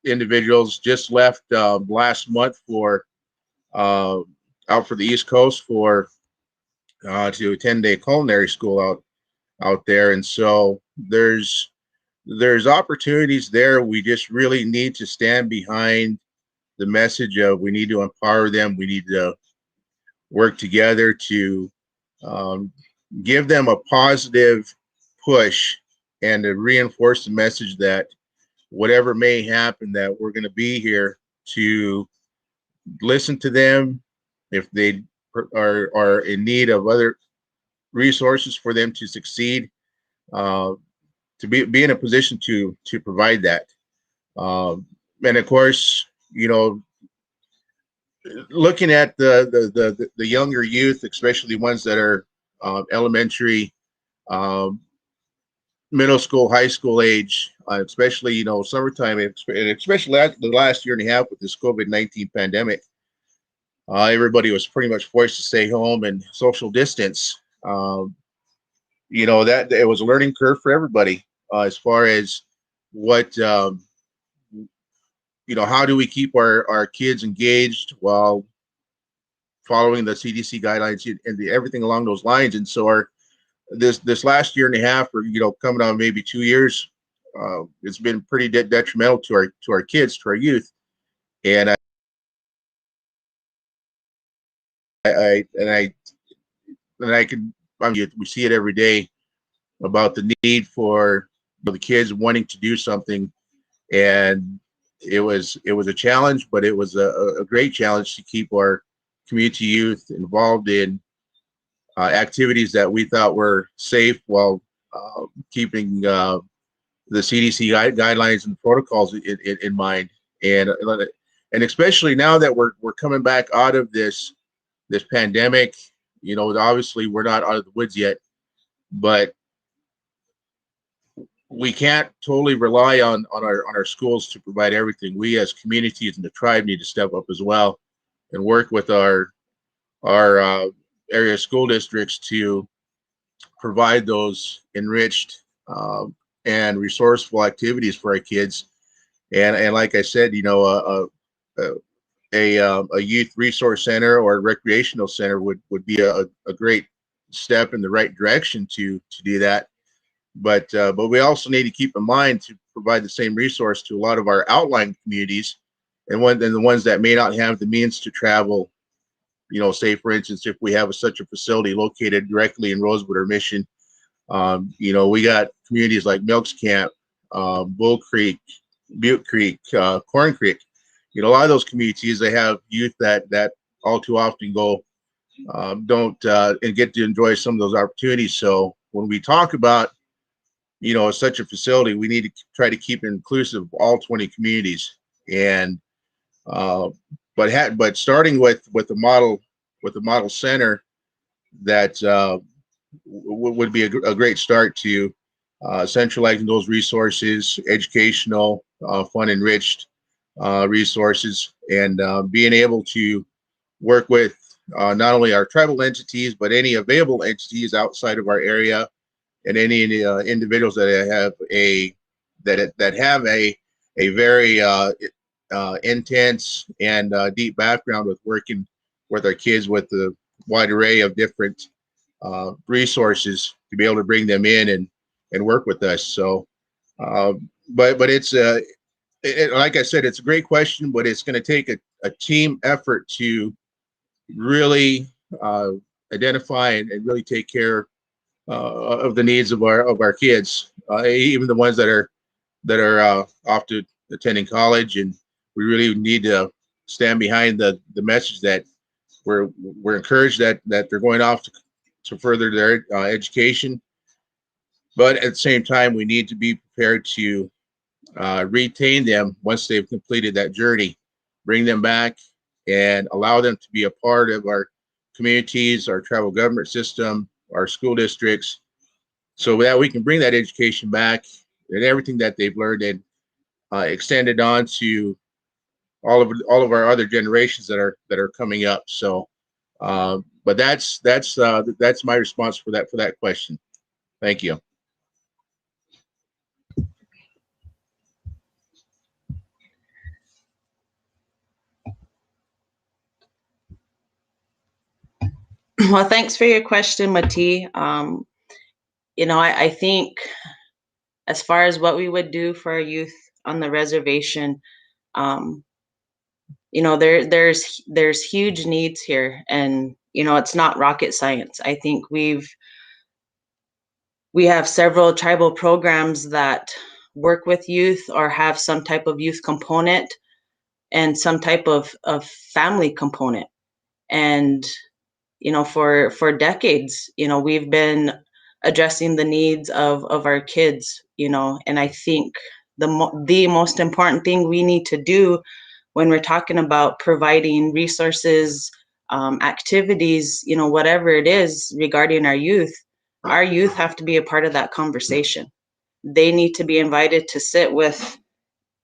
individuals just left last month for out for the East Coast for to attend a culinary school out there, and so there's opportunities there. We just really need to stand behind the message of we need to empower them. We need to work together to um, give them a positive push and to reinforce the message that whatever may happen, that we're going to be here to listen to them if they are in need of other resources for them to succeed, to be in a position to provide that. And of course, looking at the younger youth, especially ones that are elementary, um, middle school, high school age, especially, summertime, and especially the last year and a half with this COVID-19 pandemic. Everybody was pretty much forced to stay home and social distance. That it was a learning curve for everybody, as far as what, how do we keep our kids engaged while following the CDC guidelines and everything along those lines. And so this last year and a half, or coming on maybe 2 years, it's been pretty detrimental to our kids, to our youth. And we see it every day about the need for the kids wanting to do something. And it was a challenge, but it was a great challenge to keep our community youth involved in activities that we thought were safe, while keeping the CDC guidelines and protocols in mind. And especially now that we're coming back out of this pandemic, obviously we're not out of the woods yet, but we can't totally rely on our schools to provide everything. We as communities and the tribe need to step up as well and work with our area school districts to provide those enriched and resourceful activities for our kids. And like I said, a youth resource center or a recreational center would be a great step in the right direction to do that. But we also need to keep in mind to provide the same resource to a lot of our outlying communities, and the ones that may not have the means to travel. Say for instance, if we have such a facility located directly in Rosewood or Mission, we got communities like Milks Camp, Bull Creek, Butte Creek, Corn Creek. A lot of those communities, they have youth that all too often don't and get to enjoy some of those opportunities. So when we talk about such a facility, we need to try to keep it inclusive of all 20 communities. And but starting with the model center, that would be a great start to centralizing those resources, educational, fun enriched resources, and being able to work with not only our tribal entities, but any available entities outside of our area, and any individuals that have a very intense and deep background with working with our kids with the wide array of different resources, to be able to bring them in and work with us. So, but it's like I said, it's a great question, but it's going to take a team effort to really identify and really take care of the needs of our kids, even the ones that are off to attending college. And we really need to stand behind the message that we're encouraged that they're going off to further their education, but at the same time we need to be prepared to retain them once they've completed that journey, bring them back and allow them to be a part of our communities, our tribal government system, our school districts, so that we can bring that education back and everything that they've learned and extend it on to all of our other generations that are coming up. So, but that's my response for that question. Thank you. Well, thanks for your question, Mati. I think as far as what we would do for our youth on the reservation, there's huge needs here, and it's not rocket science. I think we have several tribal programs that work with youth or have some type of youth component and some type of family component. And for decades, we've been addressing the needs of our kids, and I think the most important thing we need to do when we're talking about providing resources, activities, whatever it is regarding our youth have to be a part of that conversation. they need to be invited to sit with,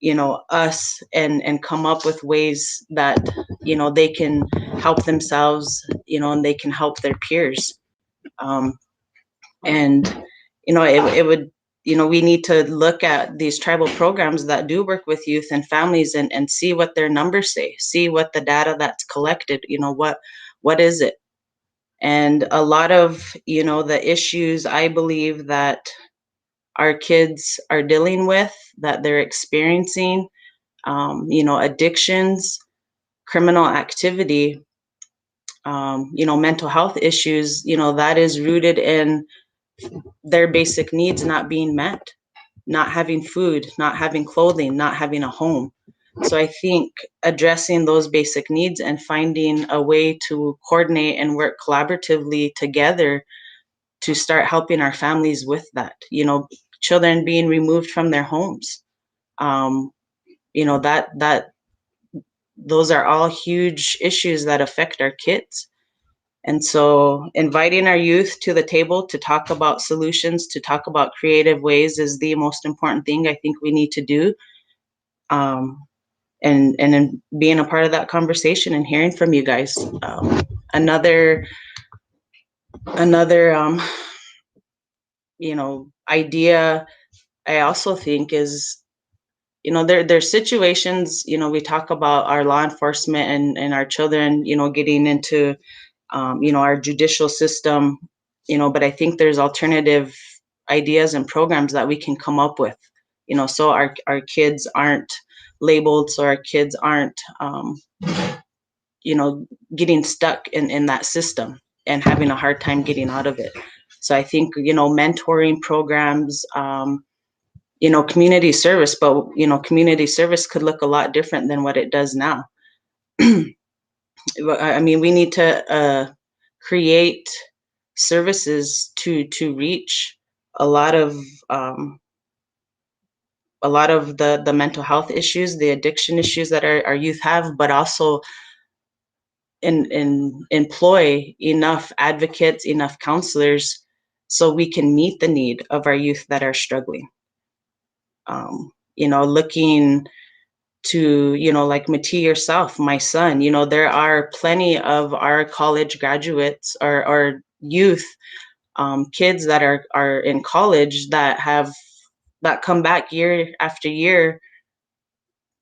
you know, us and come up with ways that, you know, they can help themselves, you know, and they can help their peers. And, you know, it would, you know, we need to look at these tribal programs that do work with youth and families and see what their numbers say, see what the data that's collected, you know, what is it? And a lot of, you know, the issues I believe that our kids are dealing with, that they're experiencing, you know, addictions, criminal activity, you know, mental health issues, you know, that is rooted in their basic needs not being met, not having food, not having clothing, not having a home. So I think addressing those basic needs and finding a way to coordinate and work collaboratively together to start helping our families with that, you know, children being removed from their homes. You know, that those are all huge issues that affect our kids. And so inviting our youth to the table to talk about solutions, to talk about creative ways is the most important thing I think we need to do. And then being a part of that conversation and hearing from you guys. Another you know, idea I also think is, you know, there's situations, you know, we talk about our law enforcement and our children, you know, getting into, you know, our judicial system, you know, but I think there's alternative ideas and programs that we can come up with, you know, so our kids aren't labeled, so our kids aren't, you know, getting stuck in that system and having a hard time getting out of it. So I think, you know, mentoring programs, you know, community service, but, you know, community service could look a lot different than what it does now. I mean, we need to create services to reach a lot of the mental health issues, the addiction issues that our youth have, but also employ enough advocates, enough counselors, so we can meet the need of our youth that are struggling. You know, looking to, you know, like Mati, yourself, my son, you know, there are plenty of our college graduates or youth, kids that are in college that come back year after year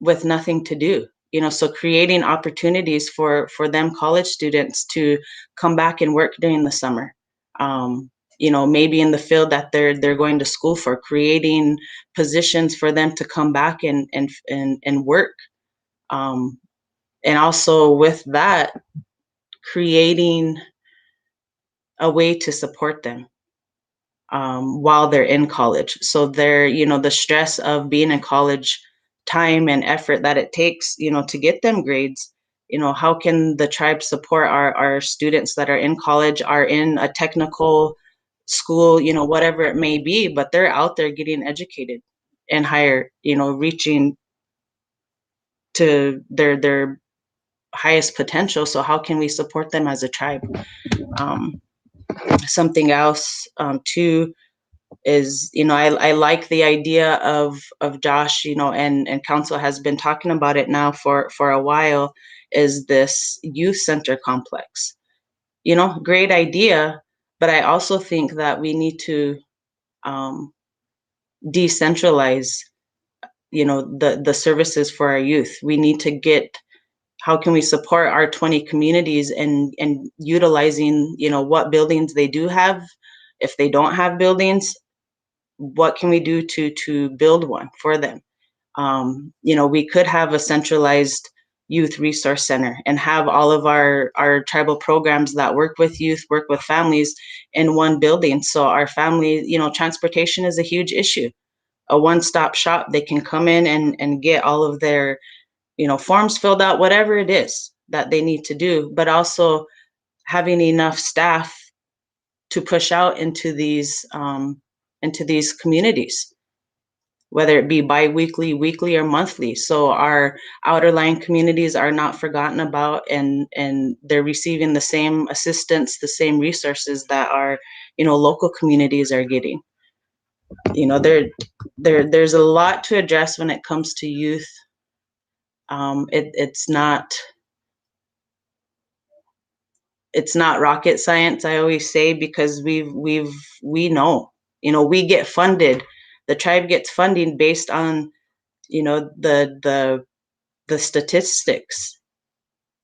with nothing to do, you know, so creating opportunities for them college students to come back and work during the summer, you know, maybe in the field that they're going to school for, creating positions for them to come back and work, and also with that, creating a way to support them while they're in college. So they're, you know, the stress of being in college, time and effort that it takes, you know, to get them grades, you know, how can the tribe support our students that are in college, are in a technical school, you know, whatever it may be, but they're out there getting educated and higher, you know, reaching to their highest potential. So how can we support them as a tribe? Something else too is, you know, I like the idea of Josh, you know, and council has been talking about it now for a while, is this youth center complex. You know, great idea, but I also think that we need to decentralize, you know, the services for our youth. We need to get, how can we support our 20 communities and utilizing, you know, what buildings they do have. If they don't have buildings, what can we do to build one for them? You know, we could have a centralized youth resource center and have all of our tribal programs that work with youth, work with families in one building. So our family, you know, transportation is a huge issue. A one-stop shop, they can come in and get all of their, you know, forms filled out, whatever it is that they need to do, but also having enough staff to push out into these communities, whether it be bi-weekly, weekly, or monthly. So our outerline communities are not forgotten about, and they're receiving the same assistance, the same resources that our, you know, local communities are getting. you know, there's a lot to address when it comes to youth. It's not rocket science, I always say, because we know, you know, we get funded. The tribe gets funding based on, you know, the statistics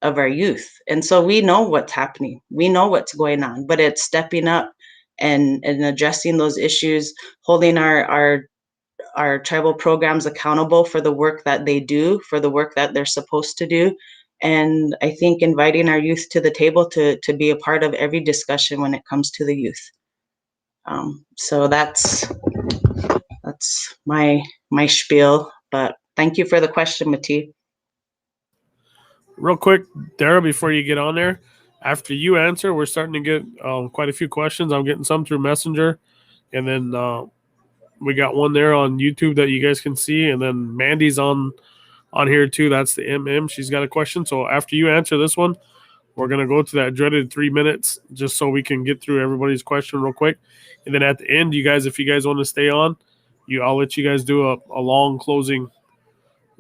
of our youth. And so we know what's happening. We know what's going on, but it's stepping up and addressing those issues, holding our tribal programs accountable for the work that they do, for the work that they're supposed to do. And I think inviting our youth to the table to be a part of every discussion when it comes to the youth. So that's my spiel, but thank you for the question, Mati. Real quick, Dara, before you get on there, after you answer, we're starting to get quite a few questions. I'm getting some through Messenger, and then we got one there on YouTube that you guys can see, and then Mandy's on here too. That's the MM. She's got a question. So after you answer this one, we're gonna go to that dreaded 3 minutes just so we can get through everybody's question real quick, and then at the end, you guys, if you guys want to stay on, I'll let you guys do a long closing.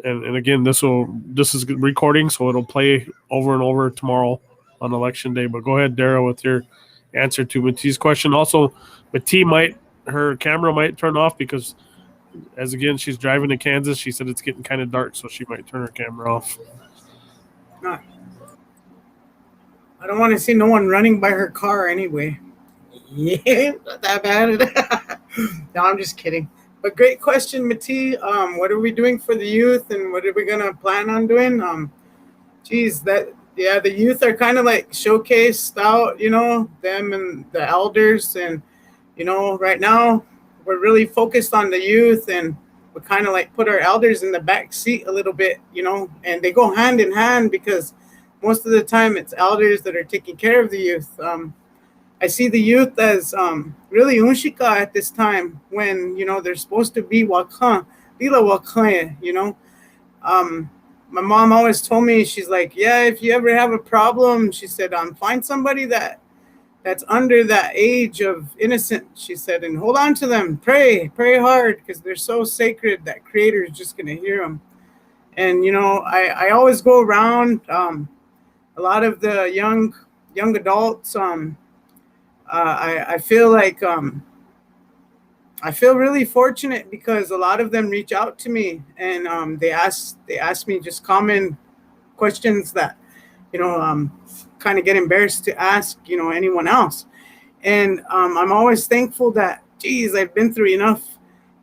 And again, this is recording, so it'll play over and over tomorrow on election day. But go ahead, Dara, with your answer to Mati's question. Also, Mati her camera might turn off because, as again, she's driving to Kansas. She said it's getting kind of dark, so she might turn her camera off. I don't want to see no one running by her car anyway. Yeah, not that bad. No, I'm just kidding. But great question, Mati. What are we doing for the youth, and what are we gonna plan on doing? The youth are kind of like showcased out, you know, them and the elders, and you know, right now we're really focused on the youth, and we kind of like put our elders in the back seat a little bit, you know, and they go hand in hand because most of the time it's elders that are taking care of the youth. I see the youth as really unshika at this time when, you know, they're supposed to be wakan, lila wakan, you know. My mom always told me, she's like, yeah, if you ever have a problem, she said, find somebody that's under that age of innocent, she said, and hold on to them, pray hard, because they're so sacred that Creator is just going to hear them. And, you know, I always go around a lot of the young adults. I feel like I feel really fortunate because a lot of them reach out to me, and they ask me just common questions that, you know, kind of get embarrassed to ask, you know, anyone else. And I'm always thankful that, geez, I've been through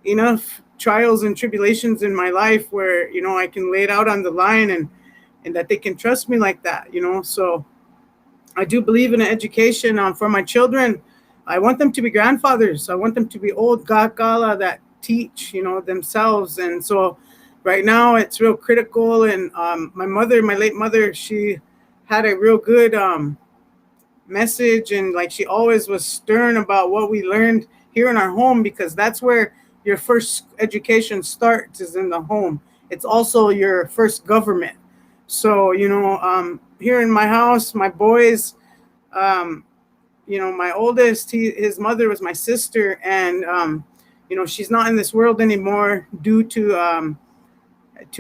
enough trials and tribulations in my life where, you know, I can lay it out on the line, and that they can trust me like that, you know. So I do believe in education for my children. I want them to be grandfathers. I want them to be old kakala that teach, you know, themselves. And so right now it's real critical. And my late mother, she had a real good message. And like, she always was stern about what we learned here in our home, because that's where your first education starts, is in the home. It's also your first government. So, you know, here in my house, my boys, you know, my oldest, his mother was my sister, and you know, she's not in this world anymore due to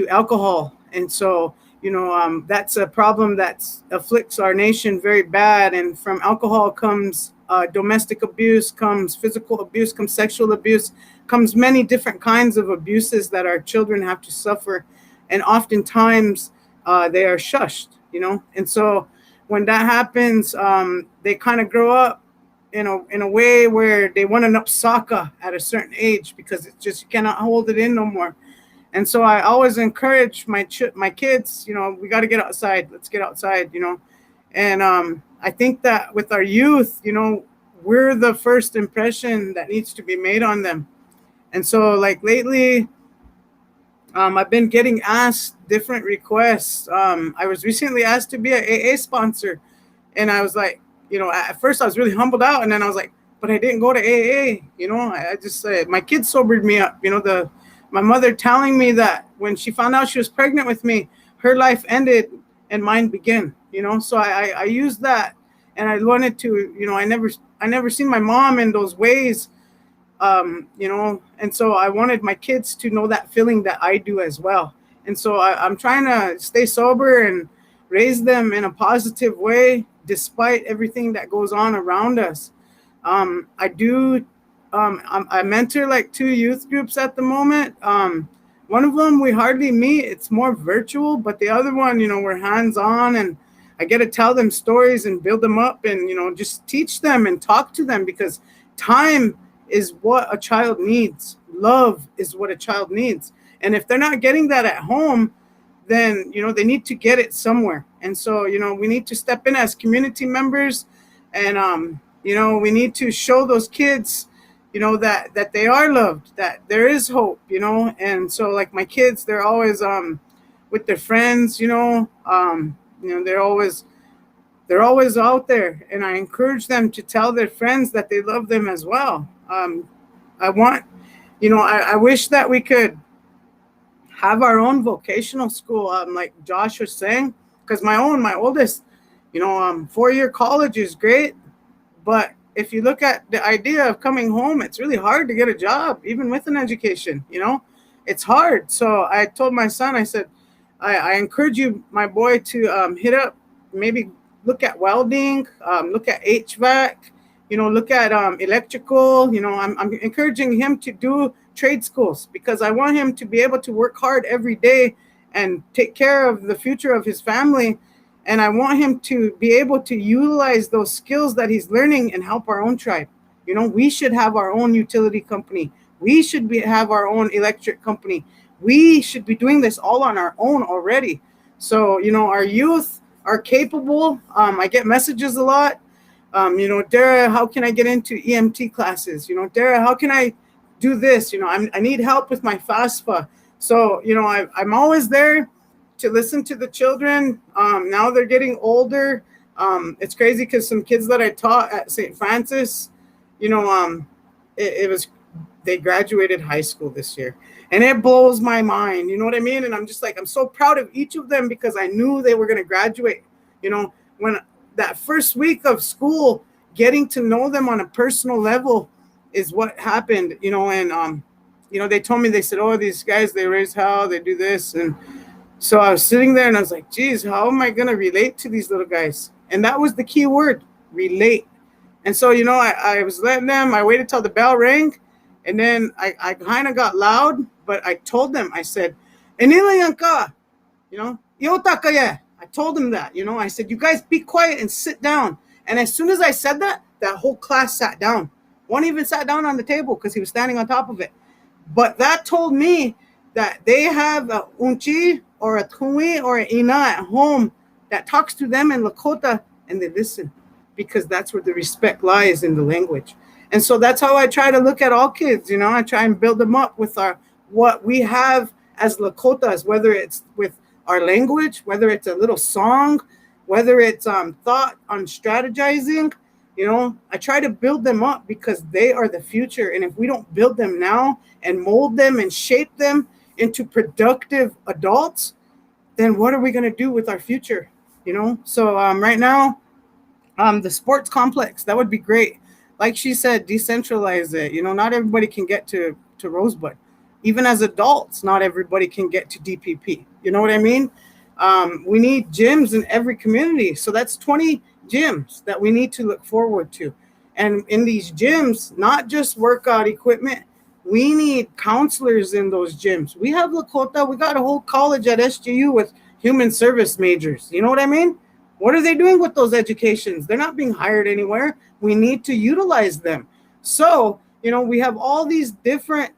alcohol. And so, you know, that's a problem that afflicts our nation very bad. And from alcohol comes domestic abuse, comes physical abuse, comes sexual abuse, comes many different kinds of abuses that our children have to suffer. And oftentimes they are shushed, you know. And so when that happens, they kind of grow up in a way where they want to upsaka at a certain age, because it's just, you cannot hold it in no more. And so I always encourage my kids, you know, we got to get outside. Let's get outside, you know. And I think that with our youth, you know, we're the first impression that needs to be made on them. And so, like, lately, I've been getting asked different requests. I was recently asked to be an AA sponsor, and I was like, you know, at first I was really humbled out, and then I was like, but I didn't go to AA. You know, I just my kids sobered me up. You know, my mother telling me that when she found out she was pregnant with me, her life ended and mine began. You know, so I used that, and I wanted to, you know, I never seen my mom in those ways And so I wanted my kids to know that feeling that I do as well. And so I'm trying to stay sober and raise them in a positive way, despite everything that goes on around us. I mentor like 2 youth groups at the moment. One of them we hardly meet; it's more virtual. But the other one, we're hands on, and I get to tell them stories and build them up, and just teach them and talk to them, because time is what a child needs. Love is what a child needs. And if they're not getting that at home, then, they need to get it somewhere. And so, we need to step in as community members, and, we need to show those kids, that they are loved, that there is hope, And so like my kids, they're always, with their friends, they're always out there. And I encourage them to tell their friends that they love them as well. I wish that we could have our own vocational school, like Josh was saying, because my oldest, 4-year college is great, but if you look at the idea of coming home, it's really hard to get a job, even with an education. It's hard. So I told my son, I said, I encourage you, my boy, to hit up, maybe look at welding, look at HVAC, look at electrical. I'm encouraging him to do trade schools, because I want him to be able to work hard every day and take care of the future of his family. And I want him to be able to utilize those skills that he's learning and help our own tribe. We should have our own utility company. We should have our own electric company. We should be doing this all on our own already. So, our youth are capable. I get messages a lot. Dara, how can I get into EMT classes? Dara, how can I do this? I need help with my FAFSA. So, I'm always there to listen to the children. Now they're getting older. It's crazy because some kids that I taught at St. Francis, they graduated high school this year, and it blows my mind. You know what I mean? And I'm just like, I'm so proud of each of them, because I knew they were going to graduate. When that first week of school, getting to know them on a personal level is what happened, and, they told me, they said, oh, these guys, they raise hell, they do this. And so I was sitting there and I was like, geez, how am I going to relate to these little guys? And that was the key word, relate. And so, I was letting them, I waited till the bell rang, and then I kind of got loud, but I told them, I said, Enilayanka, Yotaka. I told them that, I said, you guys be quiet and sit down. And as soon as I said that, that whole class sat down. One even sat down on the table because he was standing on top of it. But that told me that they have a unchi or a tui or an ina at home that talks to them in Lakota, and they listen, because that's where the respect lies, in the language. And so that's how I try to look at all kids. I try and build them up with what we have as Lakotas, whether it's with our language, whether it's a little song, whether it's thought on strategizing. I try to build them up, because they are the future. And if we don't build them now and mold them and shape them into productive adults, then what are we going to do with our future? So right now, the sports complex, that would be great. Like she said, decentralize it. Not everybody can get to Rosebud. Even as adults, not everybody can get to DPP. You know what I mean? We need gyms in every community. So that's 20 gyms that we need to look forward to. And in these gyms, not just workout equipment, we need counselors in those gyms. We have Lakota, we got a whole college at SGU with human service majors. You know what I mean? What are they doing with those educations? They're not being hired anywhere. We need to utilize them. So, we have all these different,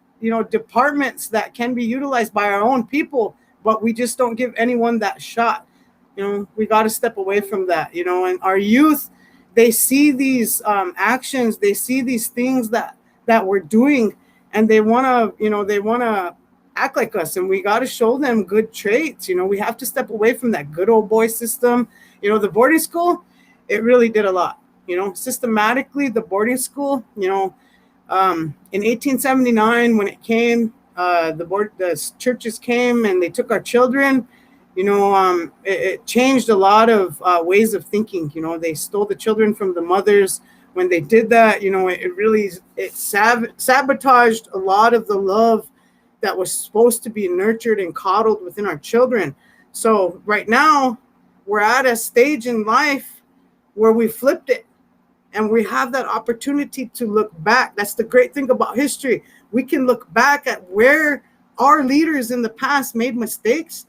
departments that can be utilized by our own people, but we just don't give anyone that shot. We got to step away from that, and our youth, they see these actions, they see these things that we're doing, and they want to act like us, and we got to show them good traits. We have to step away from that good old boy system. The boarding school, it really did a lot. Systematically, the boarding school, in 1879, when it came, the churches came and they took our children. It changed a lot of ways of thinking. They stole the children from the mothers. when they did that, it really sabotaged a lot of the love that was supposed to be nurtured and coddled within our children. So right now, we're at a stage in life where we flipped it, and we have that opportunity to look back. That's the great thing about history. We can look back at where our leaders in the past made mistakes,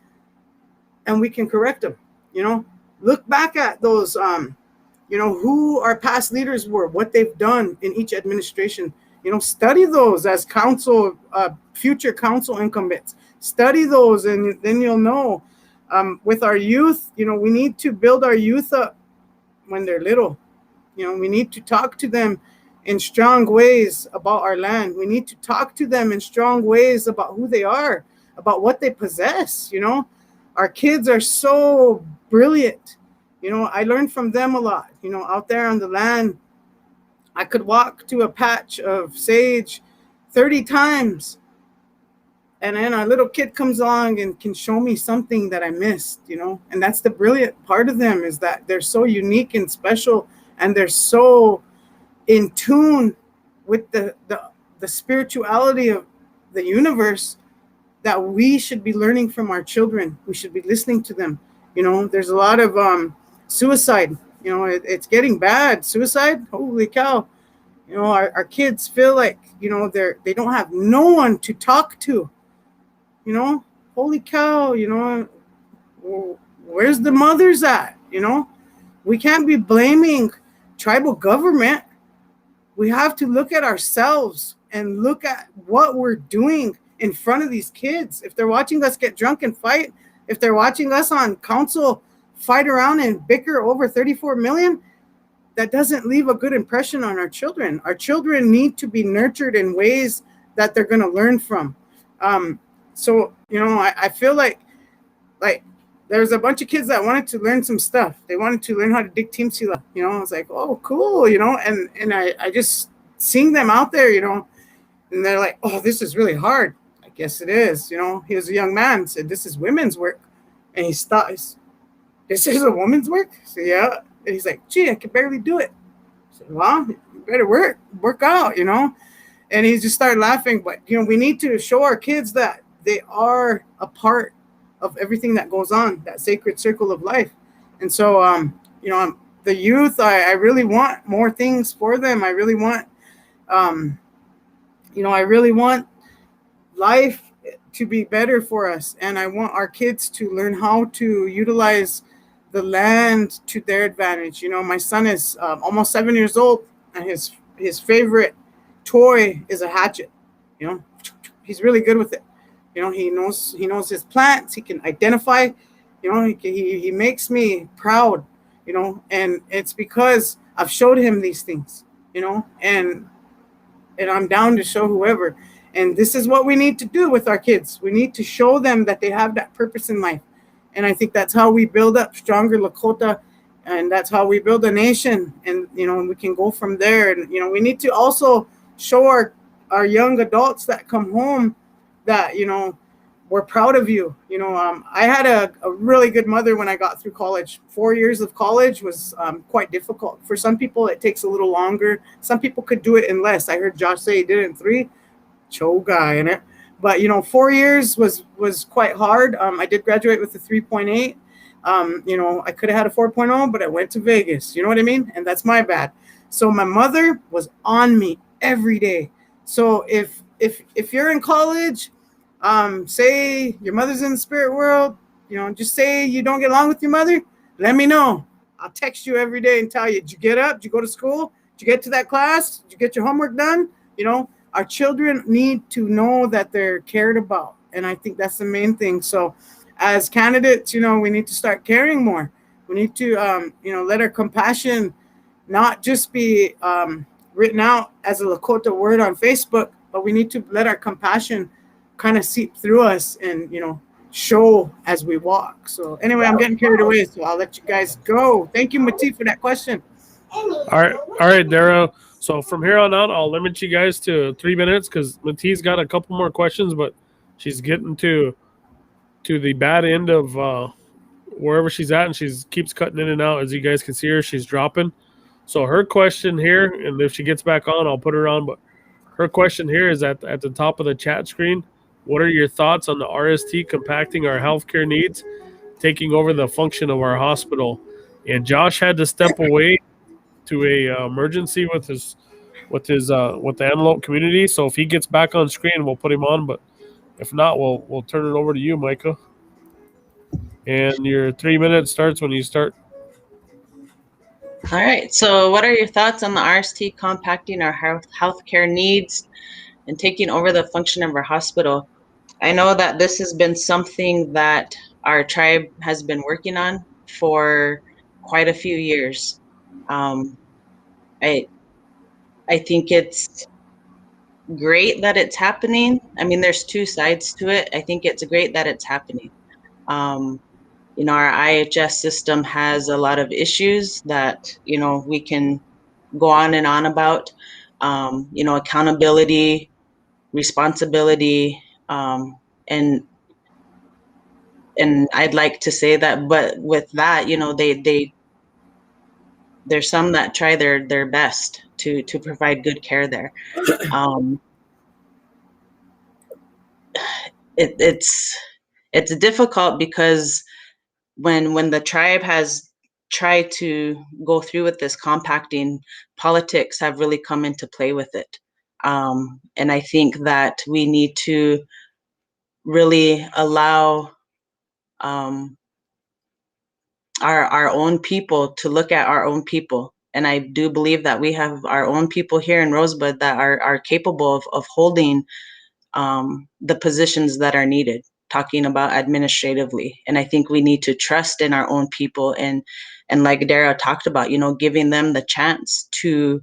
and we can correct them. Look back at those, who our past leaders were, what they've done in each administration. Study those as future council incumbents. Study those, and then you'll know. With our youth, we need to build our youth up when they're little. We need to talk to them in strong ways about our land. We need to talk to them in strong ways about who they are, about what they possess. Our kids are so brilliant. I learned from them a lot. Out there on the land, I could walk to a patch of sage 30 times, and then a little kid comes along and can show me something that I missed, and that's the brilliant part of them, is that they're so unique and special, and they're so in tune with the spirituality of the universe, that we should be learning from our children. We should be listening to them. There's a lot of suicide. It's getting bad. Suicide, holy cow. Our kids feel like, they don't have no one to talk to. Holy cow, where's the mothers at? We can't be blaming tribal government. We have to look at ourselves and look at what we're doing in front of these kids. If they're watching us get drunk and fight, if they're watching us on council fight around and bicker over 34 million, that doesn't leave a good impression on our children. Our children need to be nurtured in ways that they're going to learn from. So, I feel like there's a bunch of kids that wanted to learn some stuff. They wanted to learn how to dig team sila. I was like, oh, cool, and I just seeing them out there, and they're like, oh, this is really hard. I guess it is. He was a young man, said, this is women's work. And he stopped. This is a woman's work? I said, yeah. And he's like, gee, I can barely do it. I said, well, you better work out, And he just started laughing. But, we need to show our kids that they are a part of everything that goes on, that sacred circle of life. And so, the youth, I really want more things for them. I really want, I really want life to be better for us. And I want our kids to learn how to utilize the land to their advantage. My son is almost 7 years old, and his favorite toy is a hatchet. He's really good with it. He knows his plants. He can identify. He makes me proud. And it's because I've showed him these things. And I'm down to show whoever. And this is what we need to do with our kids. We need to show them that they have that purpose in life. And I think that's how we build up stronger Lakota, and that's how we build a nation. And, we can go from there. And, we need to also show our young adults that come home that, we're proud of you. I had a really good mother when I got through college. 4 years of college was quite difficult. For some people, it takes a little longer. Some people could do it in less. I heard Josh say he did it in 3. Cho guy in it. But 4 years was quite hard. I did graduate with a 3.8. I could have had a 4.0, but I went to Vegas. You know what I mean? And that's my bad. So my mother was on me every day. So if you're in college, say your mother's in the spirit world, just say you don't get along with your mother, let me know. I'll text you every day and tell you, did you get up? Did you go to school? Did you get to that class? Did you get your homework done? Our children need to know that they're cared about. And I think that's the main thing. So as candidates, we need to start caring more. We need to, let our compassion not just be written out as a Lakota word on Facebook, but we need to let our compassion kind of seep through us and, show as we walk. So anyway, I'm getting carried away, so I'll let you guys go. Thank you, Mati, for that question. All right, Dara. So from here on out, I'll limit you guys to 3 minutes because Mati's got a couple more questions, but she's getting to the bad end of wherever she's at, and she keeps cutting in and out. As you guys can see her, she's dropping. So her question here, and if she gets back on, I'll put her on. But her question here is at the top of the chat screen. What are your thoughts on the RST compacting our healthcare needs, taking over the function of our hospital? And Josh had to step away to a emergency with the Antelope community. So if he gets back on screen, we'll put him on. But if not, we'll turn it over to you, Micah. And your 3 minutes starts when you start. All right. So, what are your thoughts on the RST compacting our healthcare needs and taking over the function of our hospital? I know that this has been something that our tribe has been working on for quite a few years. I think it's great that it's happening. I mean, there's two sides to it. I think it's great that it's happening. Our IHS system has a lot of issues that, we can go on and on about, accountability, responsibility, and I'd like to say that, but with that, there's some that try their best to provide good care there. It's difficult because when the tribe has tried to go through with this compacting, politics have really come into play with it. And I think that we need to really allow our own people to look at our own people. And I do believe that we have our own people here in Rosebud that are capable of holding the positions that are needed, talking about administratively. And I think we need to trust in our own people and like Dara talked about, giving them the chance to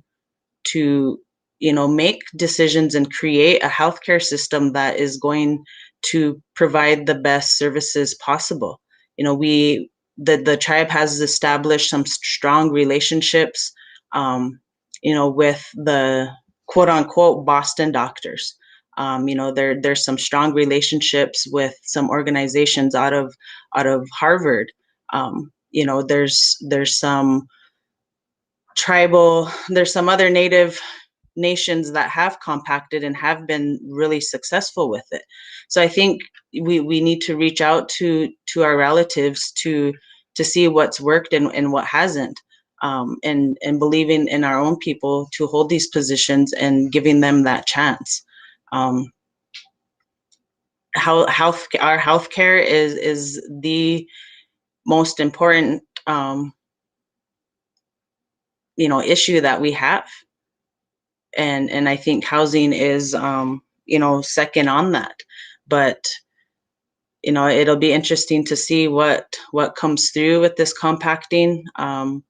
make decisions and create a healthcare system that is going to provide the best services possible. The tribe has established some strong relationships, with the quote unquote Boston doctors. There's some strong relationships with some organizations out of Harvard. There's some tribal, there's some other native nations that have compacted and have been really successful with it. So I think we need to reach out to our relatives to see what's worked and what hasn't, and believing in our own people to hold these positions and giving them that chance. Our healthcare is the most important issue that we have, and I think housing is second on that. But it'll be interesting to see what comes through with this compacting. I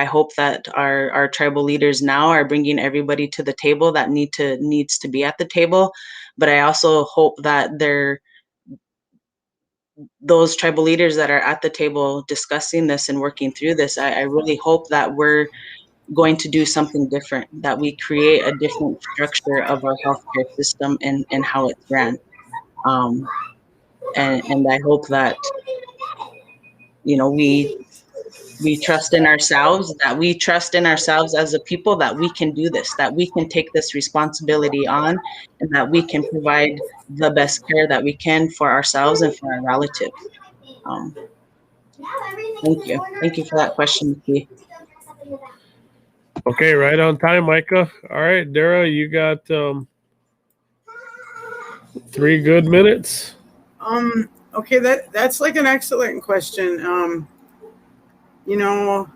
hope that our tribal leaders now are bringing everybody to the table that needs to be at the table. But I also hope that those tribal leaders that are at the table discussing this and working through this, I really hope that we're going to do something different, that we create a different structure of our healthcare system and how it's ran. And I hope that, we trust in ourselves, that we trust in ourselves as a people, that we can do this, that we can take this responsibility on, and that we can provide the best care that we can for ourselves and for our relatives. Thank you. Thank you for that question, Nikki. Okay, right on time, Micah. All right, Dara, you got 3 good minutes. Okay, that's like an excellent question. Our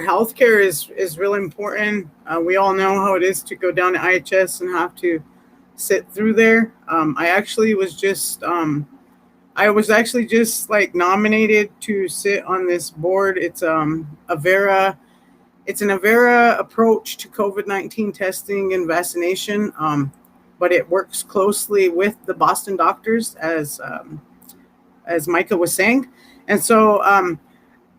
healthcare is really important. We all know how it is to go down to IHS and have to sit through there. I was actually just like nominated to sit on this board. It's Avera. It's an Avera approach to COVID-19 testing and vaccination, but it works closely with the Boston doctors, as Micah was saying. And so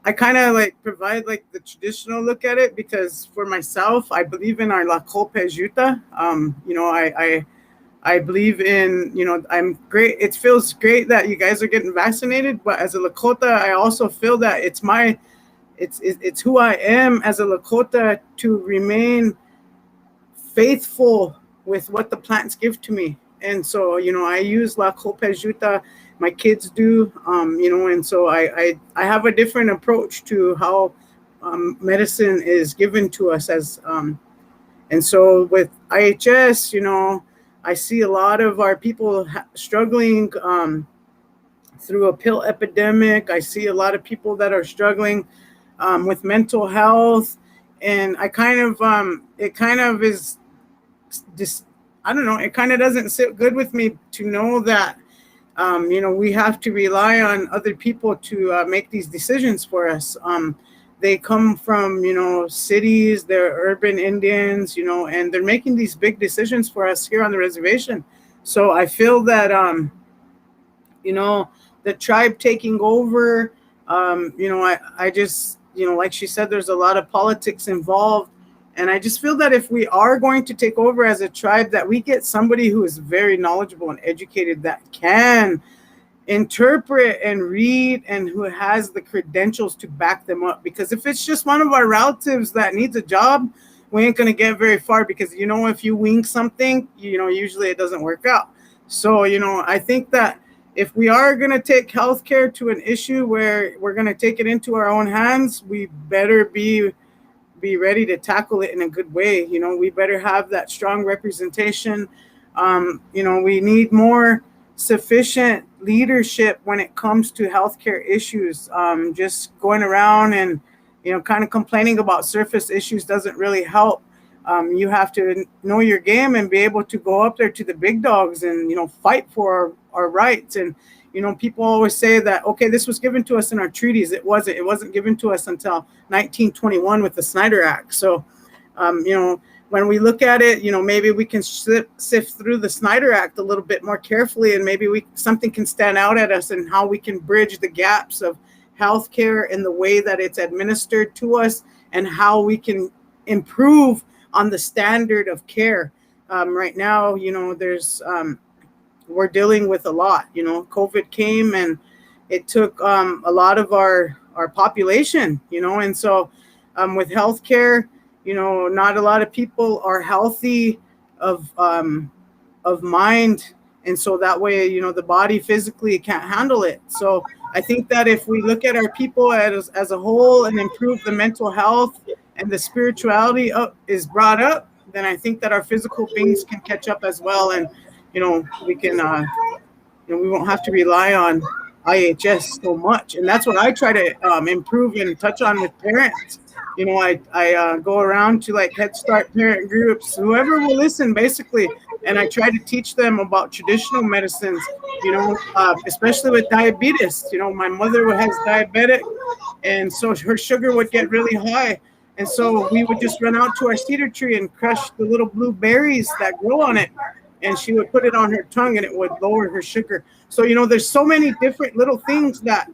I kind of like provide like the traditional look at it, because for myself, I believe in our Lakota Juta. I believe in, I'm great. It feels great that you guys are getting vaccinated, but as a Lakota, I also feel that it's my it's who I am as a Lakota to remain faithful with what the plants give to me. And so, I use La Copajuta, my kids do, and so I have a different approach to how medicine is given to us and so with IHS, I see a lot of our people struggling through a pill epidemic. I see a lot of people that are struggling with mental health, and it kind of is just, I don't know, it kind of doesn't sit good with me to know that we have to rely on other people to make these decisions for us. They come from, cities, they're urban Indians, and they're making these big decisions for us here on the reservation. So I feel that, the tribe taking over, I just, like she said, there's a lot of politics involved. And I just feel that if we are going to take over as a tribe, that we get somebody who is very knowledgeable and educated that can interpret and read and who has the credentials to back them up. Because if it's just one of our relatives that needs a job, we ain't going to get very far, because, if you wing something, usually it doesn't work out. So, I think that if we are going to take healthcare to an issue where we're going to take it into our own hands, we better be ready to tackle it in a good way. We better have that strong representation. We need more sufficient leadership when it comes to healthcare issues. Just going around and, kind of complaining about surface issues doesn't really help. You have to know your game and be able to go up there to the big dogs and, fight for our rights. And, people always say that, okay, this was given to us in our treaties. It wasn't given to us until 1921 with the Snyder Act. So, when we look at it, maybe we can sift through the Snyder Act a little bit more carefully, and maybe something can stand out at us and how we can bridge the gaps of healthcare and the way that it's administered to us, and how we can improve on the standard of care. Right now, we're dealing with a lot. COVID came and it took a lot of our population, and so with healthcare, not a lot of people are healthy of mind, and so that way, the body physically can't handle it. So I think that if we look at our people as a whole and improve the mental health and the spirituality is brought up, then I think that our physical beings can catch up as well, and we can we won't have to rely on IHS so much. And that's what I try to improve and touch on with parents. I go around to like Head Start parent groups, whoever will listen, basically, and I try to teach them about traditional medicines, especially with diabetes. My mother has diabetic, and so her sugar would get really high. And so we would just run out to our cedar tree and crush the little blue berries that grow on it, and she would put it on her tongue and it would lower her sugar. So, there's so many different little things that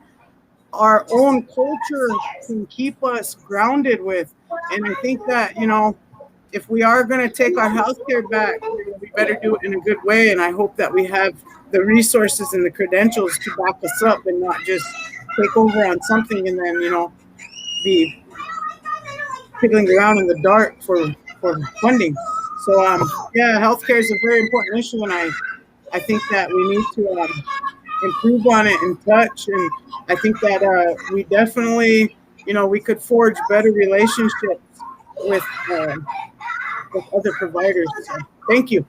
our own culture can keep us grounded with. And I think that, if we are going to take our healthcare back, we better do it in a good way. And I hope that we have the resources and the credentials to back us up and not just take over on something and then, be fiddling around in the dark for funding. So, healthcare is a very important issue, and I think that we need to improve on it and touch. And I think that we definitely, we could forge better relationships with other providers. So, thank you.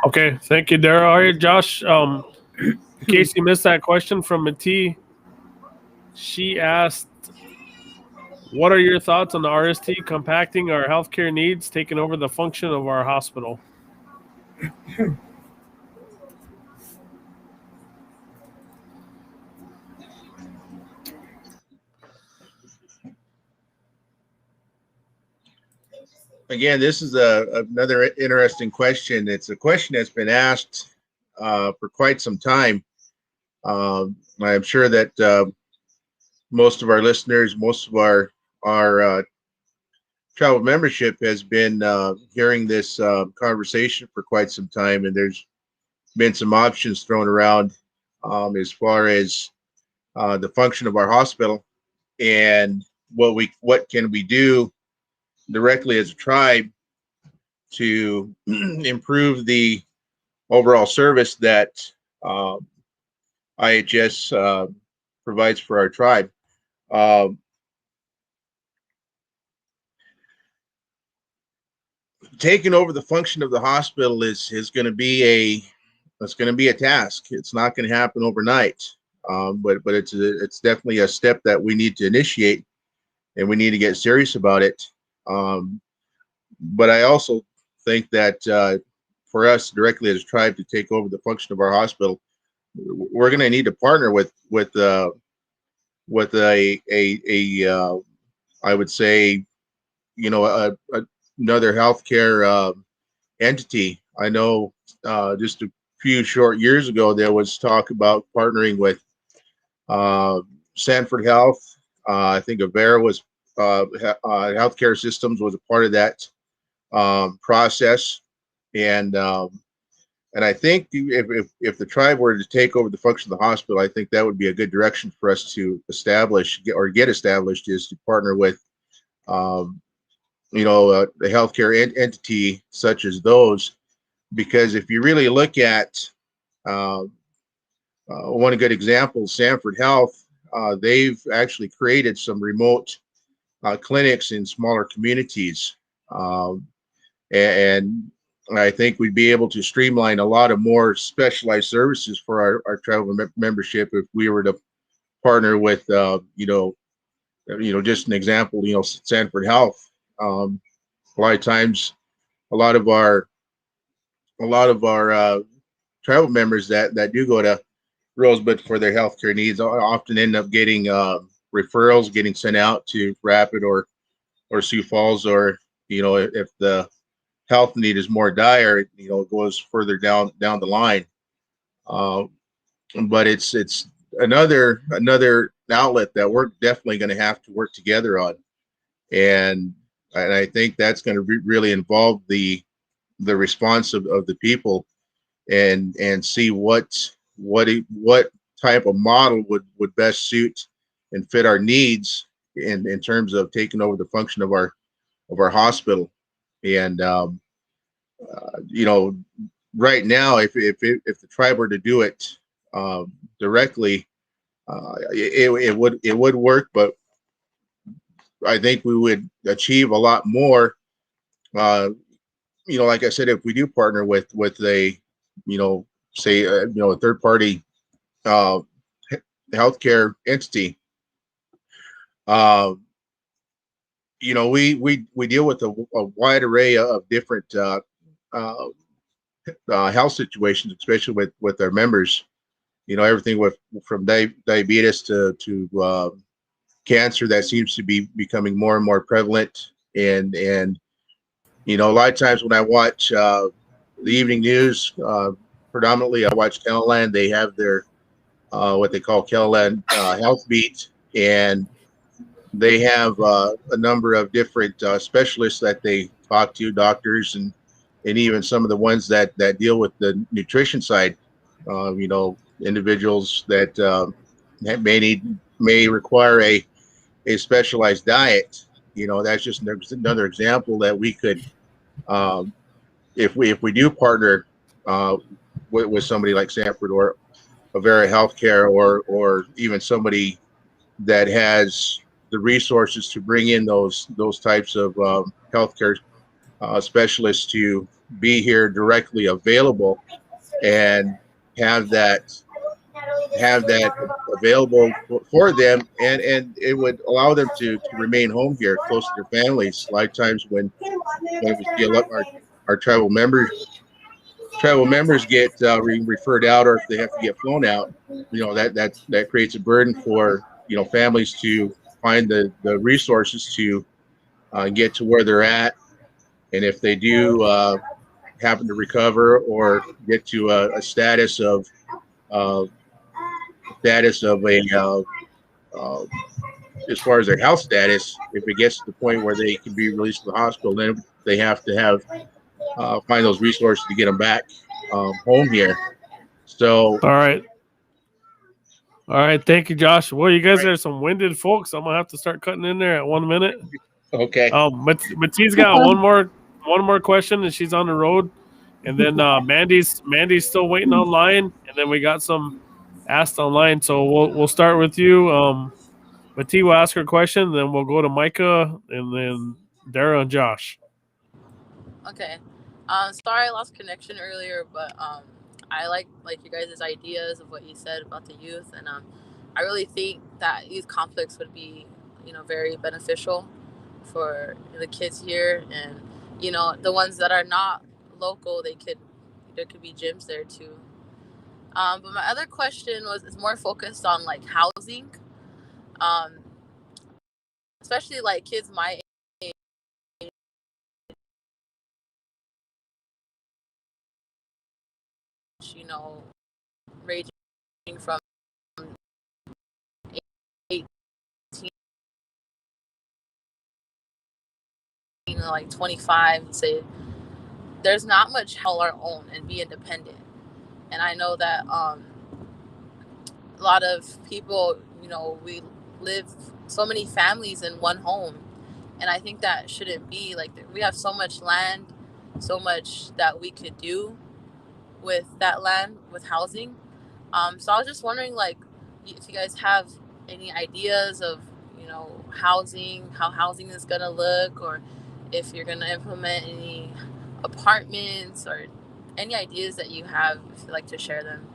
Okay, thank you, Dara. All right, Josh. In case you missed that question from Mati, she asked, what are your thoughts on the RST compacting our healthcare needs, taking over the function of our hospital? Again, this is another interesting question. It's a question that's been asked for quite some time. I'm sure that most of our listeners, most of our travel membership has been hearing this conversation for quite some time, and there's been some options thrown around as far as the function of our hospital. And what can we do directly as a tribe to improve the overall service that IHS provides for our tribe. Taking over the function of the hospital is going to be a task. It's not going to happen overnight, but it's definitely a step that we need to initiate, and we need to get serious about it. But I also think that for us directly as a tribe to take over the function of our hospital, we're going to need to partner with a I would say, another healthcare entity. I know just a few short years ago there was talk about partnering with Sanford Health. I think Avera was healthcare systems was a part of that process, and I think if the tribe were to take over the function of the hospital, I think that would be a good direction for us to get established, is to partner with a healthcare entity such as those. Because if you really look at one good example, Sanford Health, they've actually created some remote clinics in smaller communities, and I think we'd be able to streamline a lot of more specialized services for our tribal membership if we were to partner with just an example, Sanford Health. A lot of times, a lot of our tribal members that do go to Rosebud for their healthcare needs often end up getting referrals, getting sent out to Rapid or Sioux Falls, or if the health need is more dire, it goes further down the line. But it's another outlet that we're definitely going to have to work together on, and I think that's going to really involve the response of the people, and see what type of model would best suit and fit our needs in terms of taking over the function of our hospital. And right now, if the tribe were to do it directly, it would work, but I think we would achieve a lot more. Like I said, if we do partner with a say a third party healthcare entity, we deal with a wide array of different health situations, especially with our members. Everything from diabetes to cancer that seems to be becoming more and more prevalent. And a lot of times when I watch the evening news, predominantly I watch KELOLAND. They have their what they call KELOLAND Health Beat, and they have a number of different specialists that they talk to, doctors, and even some of the ones that deal with the nutrition side. Individuals that may require a specialized diet. That's just another example that we could, if we do partner with somebody like Sanford or Avera Healthcare, or even somebody that has the resources to bring in those types of healthcare specialists to be here directly available, and have that available for them, and it would allow them to remain home here close to their families. A lot of times when we see our tribal members get referred out, or if they have to get flown out, that creates a burden for families to find the resources to get to where they're at. And if they do happen to recover or get to a status of as far as their health status, if it gets to the point where they can be released to the hospital, then they have to find those resources to get them back home here. So, all right. All right, thank you, Josh. Well, you guys are some winded folks. I'm gonna have to start cutting in there at 1 minute. Okay. Matisse got one more question, and she's on the road. And then Mandy's still waiting online, and then we got some asked online. So we'll start with you. Matisse will ask her question, then we'll go to Micah, and then Dara and Josh. Okay. Sorry I lost connection earlier, but I like you guys' ideas of what you said about the youth, and I really think that youth conflicts would be, very beneficial for the kids here, and the ones that are not local, there could be gyms there too. But my other question is more focused on like housing, um, especially like kids my age, ranging from 18 to like 25, say there's not much help our own and be independent. And I know that a lot of people, we live so many families in one home, and I think that shouldn't be like we have so much land, so much that we could do with that land with housing. So I was just wondering, like, if you guys have any ideas of, housing, how housing is gonna look, or if you're gonna implement any apartments or any ideas that you have, if you'd like to share them.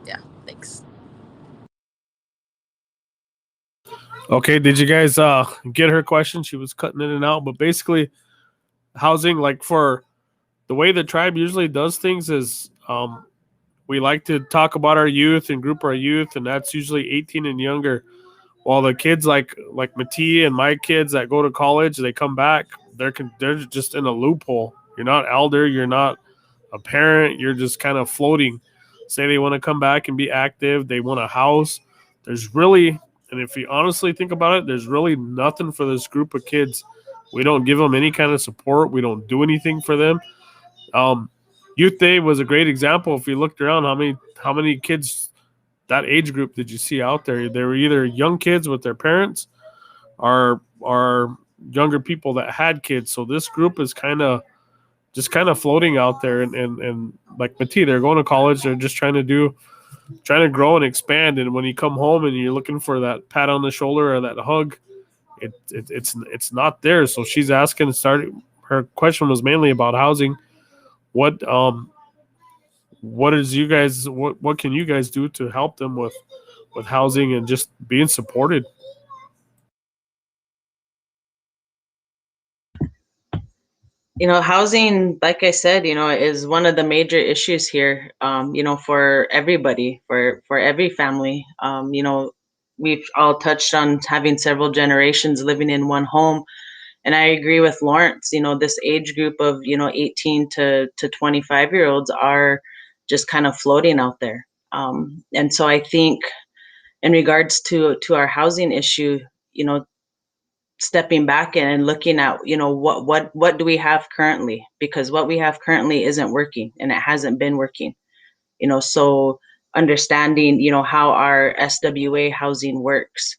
Yeah, thanks. Okay, did you guys get her question? She was cutting in and out, but basically, housing, like for the way the tribe usually does things is we like to talk about our youth and group our youth, and that's usually 18 and younger. While the kids like Mattia and my kids that go to college, they come back, they're just in a loophole. You're not elder, you're not a parent, you're just kind of floating. Say they want to come back and be active, they want a house. There's really, and if you honestly think about it, there's really nothing for this group of kids. We don't give them any kind of support. We don't do anything for them. Youth Day was a great example. If you looked around, how many kids that age group did you see out there? They were either young kids with their parents or younger people that had kids. So this group is kind of floating out there, and like Mattia, they're going to college. They're just trying to grow and expand. And when you come home and you're looking for that pat on the shoulder or that hug, it's not there. So she's asking, her question was mainly about housing. What can you guys do to help them with housing and just being supported? Housing, like I said, is one of the major issues here, for everybody, for every family. We've all touched on having several generations living in one home. And I agree with Lawrence, this age group of, 18 to 25-year-olds are just kind of floating out there. And so I think in regards to our housing issue, stepping back and looking at, what do we have currently? Because what we have currently isn't working, and it hasn't been working. So understanding, how our SWA housing works.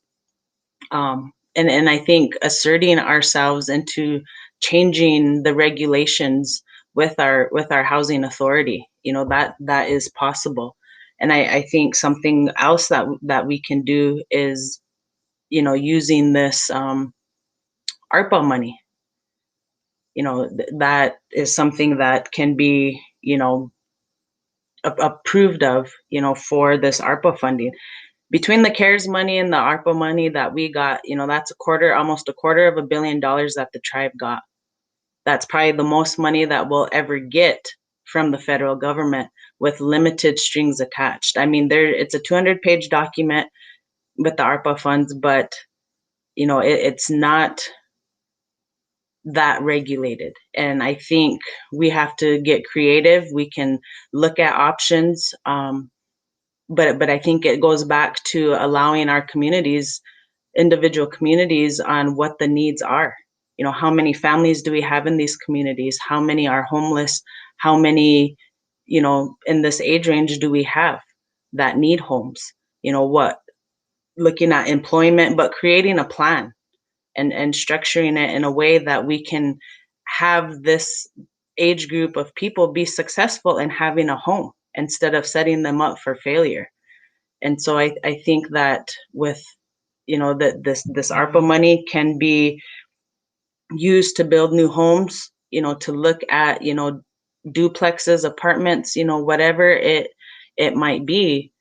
And I think asserting ourselves into changing the regulations with our housing authority, that is possible. And I think something else that we can do is, using this ARPA money. That is something that can be, approved of, for this ARPA funding. Between the CARES money and the ARPA money that we got, that's almost $250 million that the tribe got. That's probably the most money that we'll ever get from the federal government, with limited strings attached. I mean, it's a 200-page document with the ARPA funds, but it's not that regulated. And I think we have to get creative. We can look at options. But I think it goes back to allowing our communities, individual communities, on what the needs are. How many families do we have in these communities? How many are homeless? How many, in this age range do we have that need homes? what, looking at employment, but creating a plan and structuring it in a way that we can have this age group of people be successful in having a home instead of setting them up for failure. And so I think that with, this ARPA money can be used to build new homes, to look at, duplexes, apartments, whatever it might be.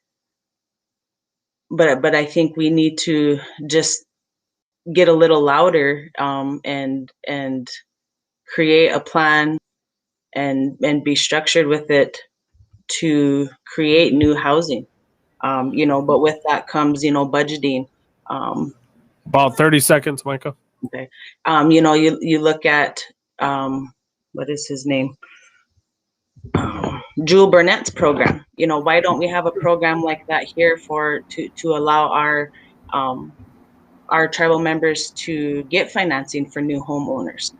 But I think we need to just get a little louder, and create a plan and be structured with it to create new housing. But with that comes, budgeting. About 30 seconds, Micah. Okay. You look at, what is his name? Jewel Burnett's program. Why don't we have a program like that here to allow our tribal members to get financing for new homeowners?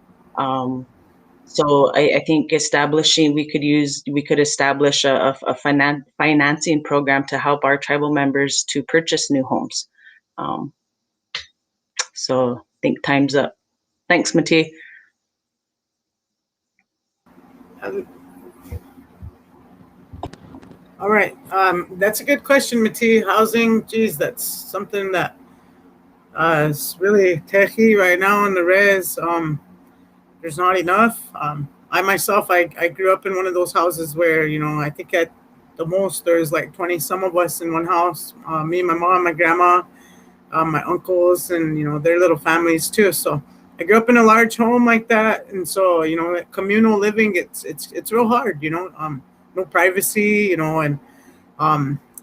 So I think we could establish a financing program to help our tribal members to purchase new homes. So I think time's up. Thanks, Mati. All right. That's a good question, Mati. Housing, geez, that's something that is really techie right now in the res. There's not enough. I myself, I grew up in one of those houses where, I think at the most there's like 20 some of us in one house. Me, my mom, my grandma, my uncles, and, their little families too. So I grew up in a large home like that. And so, communal living, it's real hard, no privacy, and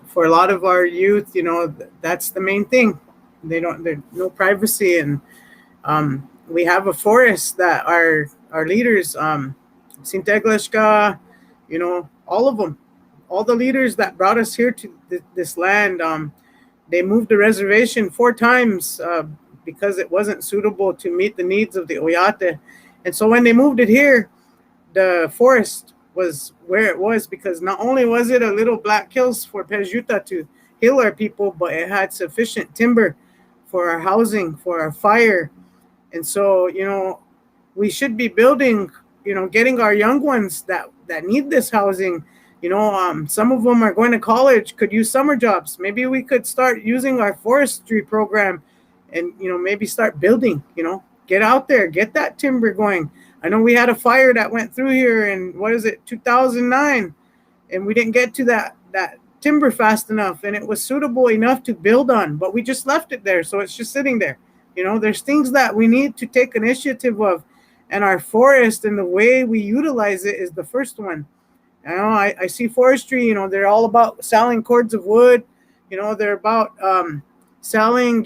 for a lot of our youth, that's the main thing. There's no privacy. And we have a forest that our leaders, Sintegleshka, all of them, all the leaders that brought us here to this land, they moved the reservation 4 times because it wasn't suitable to meet the needs of the Oyate. And so when they moved it here, the forest was where it was because not only was it a little Black Hills for Pejuta to heal our people, but it had sufficient timber for our housing, for our fire. And so, we should be building, getting our young ones that need this housing. Some of them are going to college, could use summer jobs. Maybe we could start using our forestry program and, maybe start building, get out there, get that timber going. I know we had a fire that went through here in, 2009, and we didn't get to that timber fast enough, and it was suitable enough to build on, but we just left it there. So it's just sitting there. There's things that we need to take initiative of, and our forest and the way we utilize it is the first one. I see forestry, they're all about selling cords of wood. They're about selling,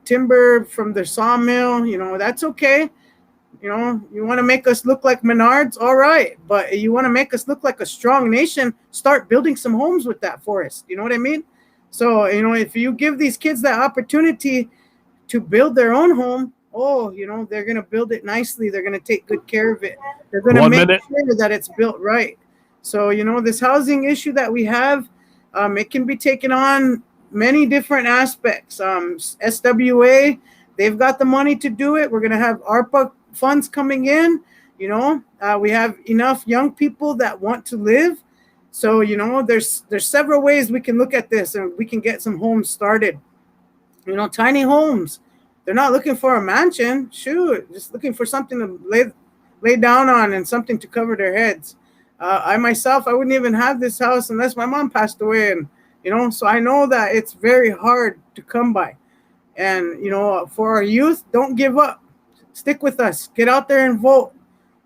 timber from their sawmill. That's okay. You want to make us look like Menards? All right. But you want to make us look like a strong nation, start building some homes with that forest. You know what I mean? So, if you give these kids that opportunity to build their own home, they're going to build it nicely. They're going to take good care of it. They're going to make sure that it's built right. So, this housing issue that we have, it can be taken on many different aspects. SWA, they've got the money to do it. We're going to have ARPA funds coming in. We have enough young people that want to live. So, there's several ways we can look at this and we can get some homes started. Tiny homes. They're not looking for a mansion. Shoot, just looking for something to lay down on and something to cover their heads. I myself, I wouldn't even have this house unless my mom passed away. And, so I know that it's very hard to come by. And, for our youth, don't give up. Stick with us. Get out there and vote.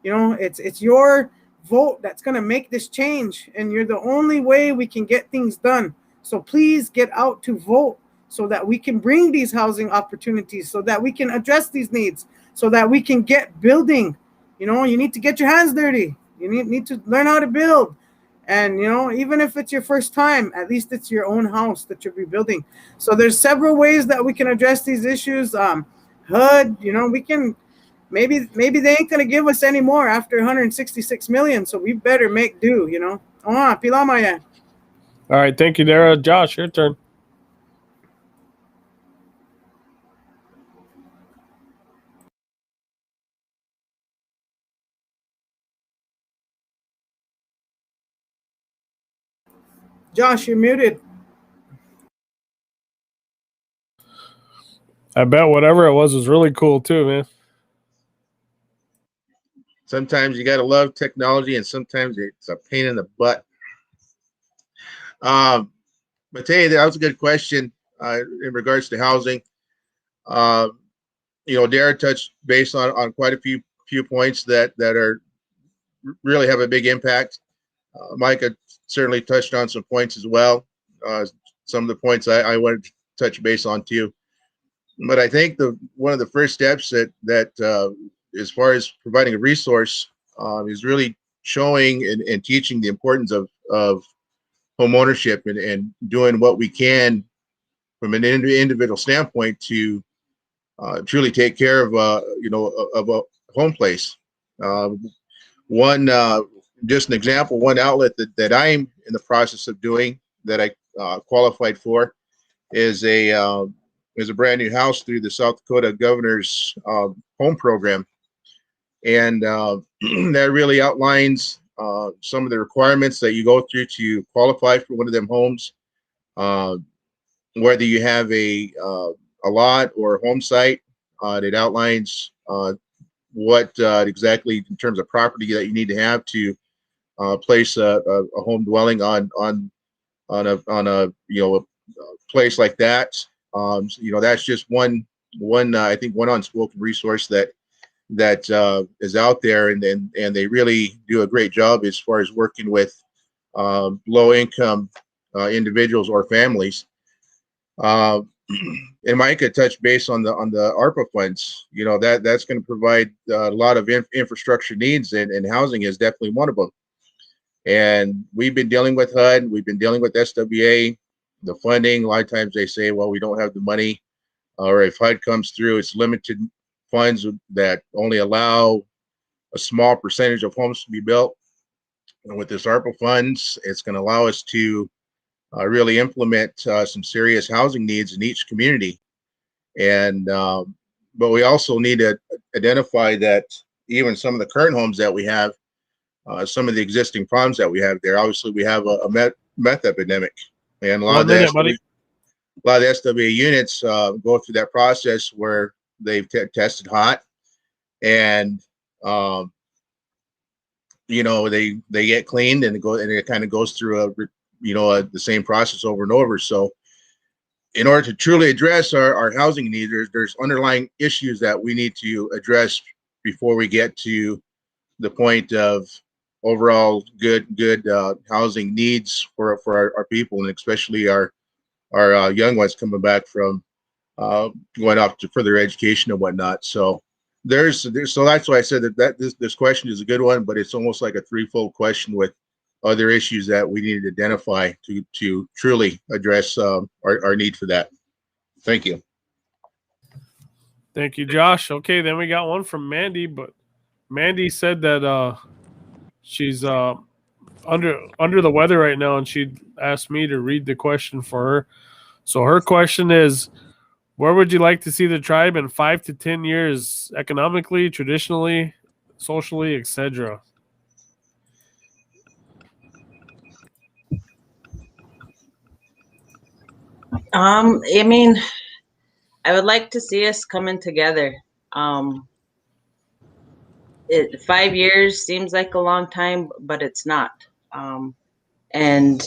It's your vote that's going to make this change. And you're the only way we can get things done. So please get out to vote so that we can bring these housing opportunities, so that we can address these needs, so that we can get building. You need to get your hands dirty. You need to learn how to build. And, even if it's your first time, at least it's your own house that you'll be building. So there's several ways that we can address these issues. HUD, we can, maybe they ain't going to give us any more after 166 million. So we better make do, Pilamaya. All right. Thank you, Dara. Josh, your turn. Josh, you're muted. I bet whatever it was really cool too, man. Sometimes you got to love technology, and sometimes it's a pain in the butt. But hey, that was a good question in regards to housing. Dara touched base on quite a few points that are really have a big impact. Micah certainly touched on some points as well. Some of the points I wanted to touch base on too. But I think one of the first steps that as far as providing a resource is really showing and teaching the importance of home ownership and doing what we can from an individual standpoint to truly take care of of a home place. One just an example, one outlet that I'm in the process of doing that I qualified for is a brand new house through the South Dakota Governor's home program, and that really outlines some of the requirements that you go through to qualify for one of them homes. Whether you have a lot or a home site, it outlines what exactly in terms of property that you need to have to place a home dwelling on a a place like that. That's just one I think one unspoken resource that is out there, and they really do a great job as far as working with low income individuals or families. And Micah touched base on the ARPA funds. That's going to provide a lot of infrastructure needs, and housing is definitely one of them. And we've been dealing with HUD, we've been dealing with SWA, the funding. A lot of times they say, well, we don't have the money, or if HUD comes through, it's limited funds that only allow a small percentage of homes to be built. And with this ARPA funds, it's going to allow us to really implement some serious housing needs in each community. And but we also need to identify that even some of the current homes that we have, some of the existing problems that we have there. Obviously, we have a meth epidemic, and a lot of the SWA units go through that process where they've tested hot, and they get cleaned, and it kind of goes through the same process over and over. So in order to truly address our housing needs, there's underlying issues that we need to address before we get to the point of overall good housing needs for our people, and especially our young ones coming back from going off to further education and whatnot. So so that's why I said that this question is a good one, but it's almost like a threefold question with other issues that we need to identify to truly address our need for that. Thank you. Thank you, Josh. Okay, then we got one from Mandy, but Mandy said that she's under the weather right now, and she asked me to read the question for her. So her question is, where would you like to see the tribe in 5 to 10 years, economically, traditionally, socially, etc.? I mean, I would like to see us coming together. 5 years seems like a long time, but it's not. And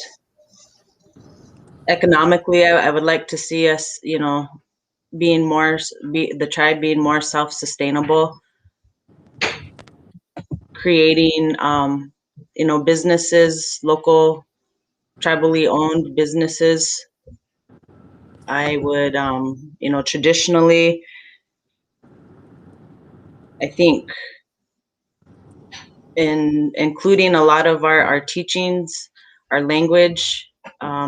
economically, I would like to see us, the tribe being more self-sustainable, creating, businesses, local, tribally owned businesses. I would, traditionally, I think in including a lot of our teachings, our language,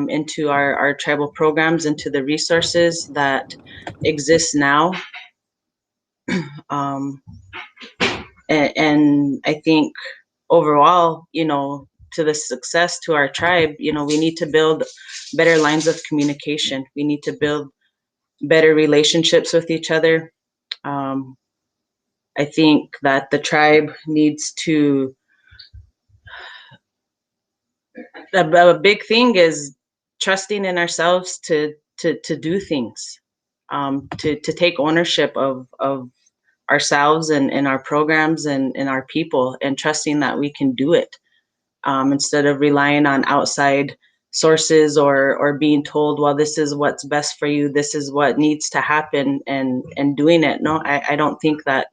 into our tribal programs, into the resources that exist now. And I think overall, to the success to our tribe, we need to build better lines of communication. We need to build better relationships with each other. I think that the tribe needs to a big thing is trusting in ourselves to do things, to take ownership of ourselves and our programs and our people, and trusting that we can do it, instead of relying on outside sources or being told, well, this is what's best for you, this is what needs to happen, and doing it. No, I don't think that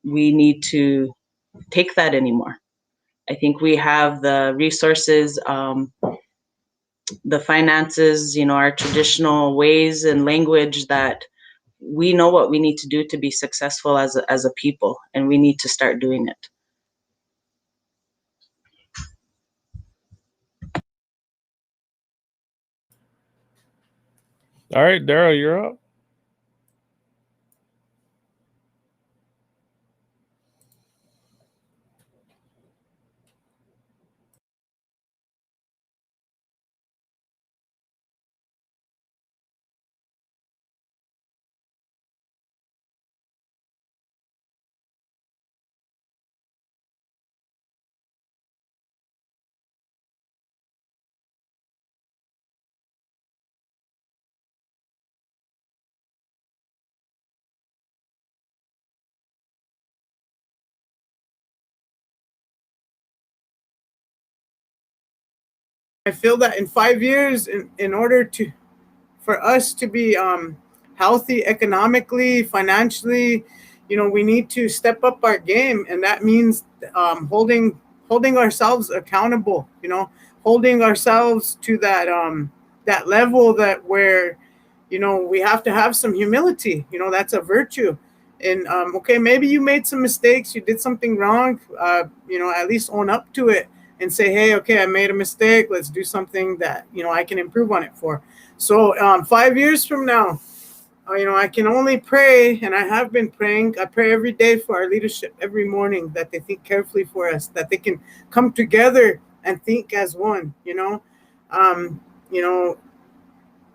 we need to take that anymore. I think we have the resources, the finances, our traditional ways and language, that we know what we need to do to be successful as a people, and we need to start doing it. All right, Daryl, you're up. I feel that in 5 years, in order for us to be healthy economically, financially, we need to step up our game, and that means holding ourselves accountable. Holding ourselves to that level that where we have to have some humility. That's a virtue. And okay, maybe you made some mistakes, you did something wrong. At least own up to it and say, hey, okay, I made a mistake. Let's do something that I can improve on it for. So 5 years from now, I can only pray, and I have been praying. I pray every day for our leadership, every morning, that they think carefully for us, that they can come together and think as one.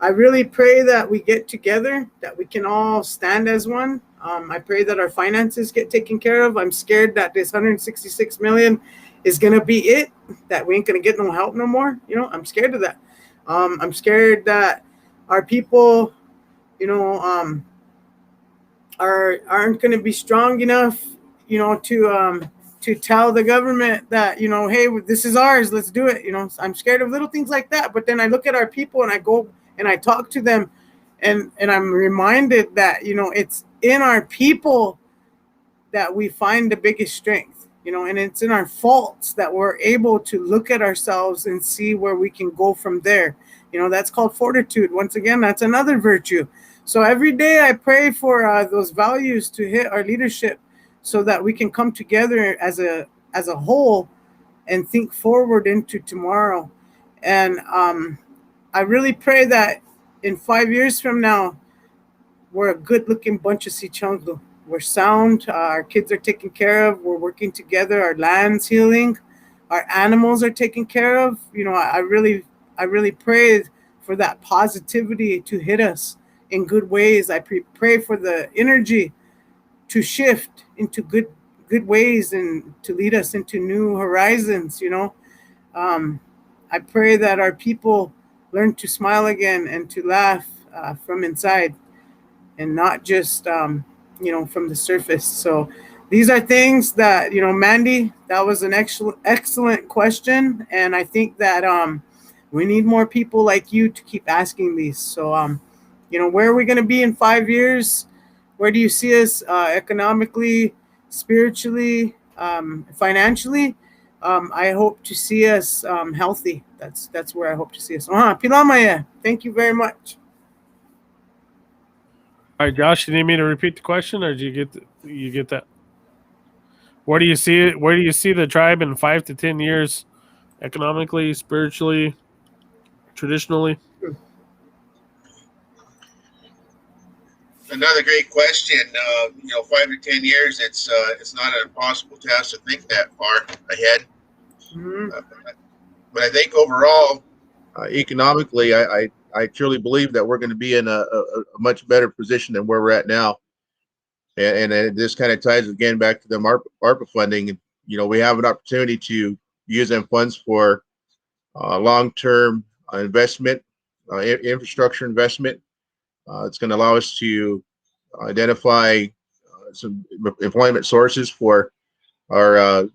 I really pray that we get together, that we can all stand as one. I pray that our finances get taken care of. I'm scared that this 166 million is going to be it, that we ain't going to get no help no more. I'm scared of that. I'm scared that our people, aren't going to be strong enough, to tell the government that, hey, this is ours, let's do it. I'm scared of little things like that. But then I look at our people and I go and I talk to them, and I'm reminded that, it's in our people that we find the biggest strength, and it's in our faults that we're able to look at ourselves and see where we can go from there. That's called fortitude. Once again, that's another virtue. So every day I pray for those values to hit our leadership, so that we can come together as a whole and think forward into tomorrow. And I really pray that in 5 years from now, we're a good-looking bunch of Sichanglu. We're sound. Our kids are taken care of. We're working together. Our land's healing. Our animals are taken care of. I really pray for that positivity to hit us in good ways. I pray for the energy to shift into good ways and to lead us into new horizons. I pray that our people learn to smile again and to laugh from inside, and not just from the surface. So these are things that, Mandy, that was an excellent question, and I think that we need more people like you to keep asking these. So where are we going to be in 5 years? Where do you see us economically, spiritually, financially? I hope to see us healthy. That's where I hope to see us. Pilamaya, thank you very much. All right, Josh, you need me to repeat the question, or did you get that? Where do you see it? Where do you see the tribe in 5 to 10 years, economically, spiritually, traditionally? Another great question. 5 to 10 years, it's not an impossible task to think that far ahead. Mm-hmm. But I think overall, economically, I truly believe that we're going to be in a much better position than where we're at now. And this kind of ties again back to the ARPA funding. We have an opportunity to use them funds for long-term investment, infrastructure investment. It's going to allow us to identify some employment sources for our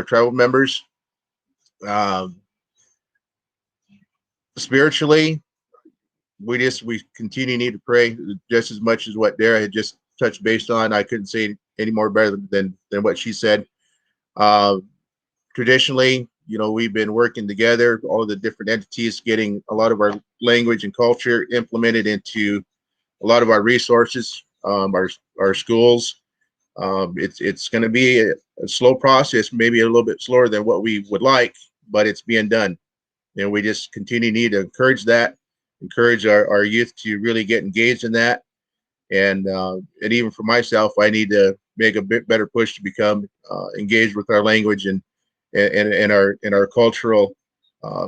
tribal members. Spiritually, we continue to need to pray just as much as what Dara had just touched based on. I couldn't say any more better than what she said. Traditionally, we've been working together, all of the different entities, getting a lot of our language and culture implemented into a lot of our resources, our schools. It's going to be a slow process, maybe a little bit slower than what we would like, but it's being done. And we just continue to need to encourage our youth to really get engaged in that. And even for myself, I need to make a bit better push to become engaged with our language and our cultural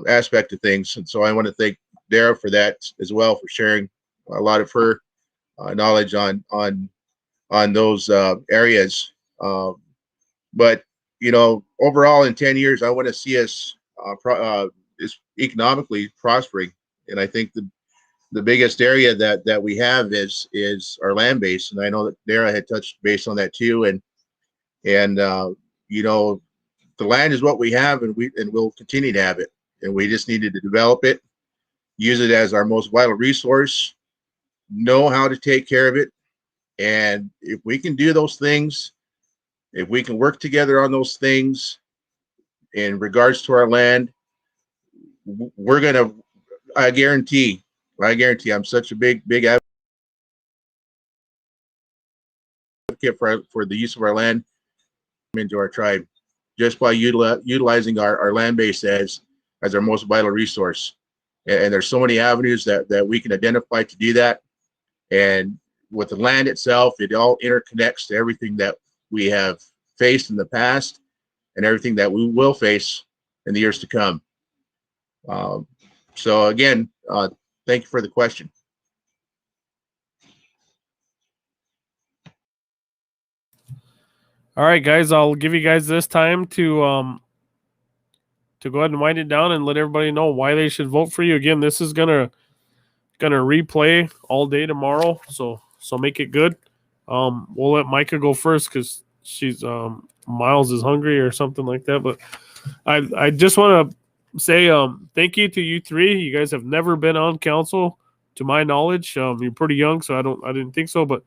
aspect of things. And so I want to thank Dara for that as well, for sharing a lot of her knowledge on those areas. But overall, in 10 years, I want to see us is economically prospering. And I think the biggest area that we have is our land base. And I know that Dara had touched base on that too. And the land is what we have, and we'll continue to have it. And we just needed to develop it, use it as our most vital resource, know how to take care of it. And if we can do those things, if we can work together on those things in regards to our land, I guarantee I'm such a big advocate for the use of our land into our tribe, just by utilizing our land base as our most vital resource. And there's so many avenues that we can identify to do that. And with the land itself, it all interconnects to everything that we have faced in the past and everything that we will face in the years to come. So again, thank you for the question. All right, guys, I'll give you guys this time to go ahead and wind it down and let everybody know why they should vote for you. Again, this is gonna replay all day tomorrow, so make it good. We'll let Micah go first because she's Miles is hungry or something like that. But I just want to say thank you to you three. You guys have never been on council, to my knowledge. You're pretty young, so I didn't think so, but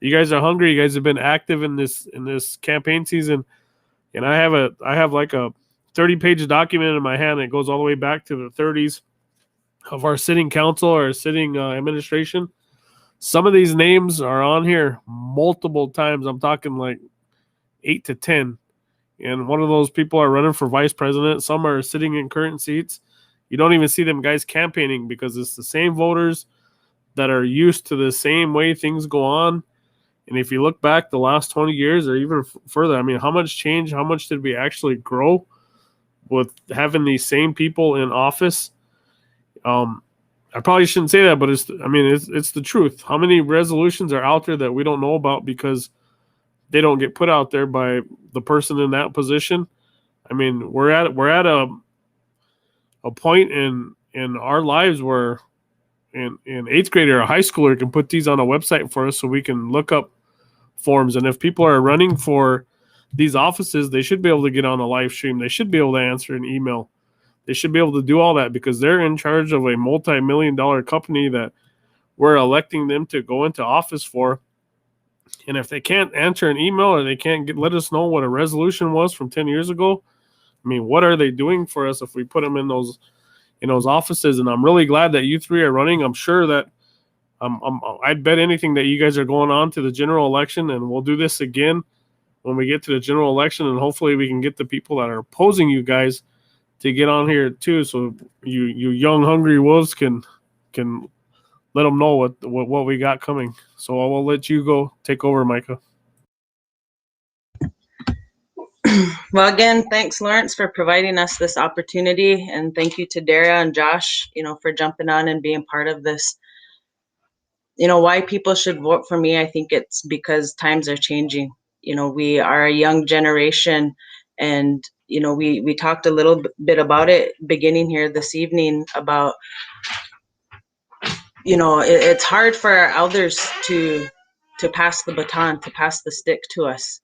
you guys are hungry. You guys have been active in this campaign season, and I have like a 30-page document in my hand that goes all the way back to the 30s of our sitting council, our sitting administration. Some of these names are on here multiple times. I'm talking like 8 to 10. And one of those people are running for vice president. Some are sitting in current seats. You don't even see them guys campaigning because it's the same voters that are used to the same way things go on. And if you look back the last 20 years or even further, I mean, how much change, how much did we actually grow with having these same people in office? I probably shouldn't say that, but it's the truth. How many resolutions are out there that we don't know about because they don't get put out there by the person in that position? I mean, we're at a point in our lives where an 8th grader or a high schooler can put these on a website for us so we can look up forms. And if people are running for these offices, they should be able to get on a live stream. They should be able to answer an email. They should be able to do all that because they're in charge of a multi-million-dollar company that we're electing them to go into office for. And if they can't answer an email or they can't let us know what a resolution was from 10 years ago, I mean, what are they doing for us if we put them in those offices? And I'm really glad that you three are running. I'm sure that I'd bet anything that you guys are going on to the general election, and we'll do this again when we get to the general election, and hopefully we can get the people that are opposing you guys to get on here too, so you young hungry wolves can let them know what we got coming. So I will let you go take over, Micah. Well, again, thanks, Lawrence, for providing us this opportunity, and thank you to Dara and Josh, for jumping on and being part of this. Why people should vote for me, I think it's because times are changing. We are a young generation And, you know, we talked a little bit about it beginning here this evening about, you know, it's hard for our elders to pass the baton, to pass the stick to us.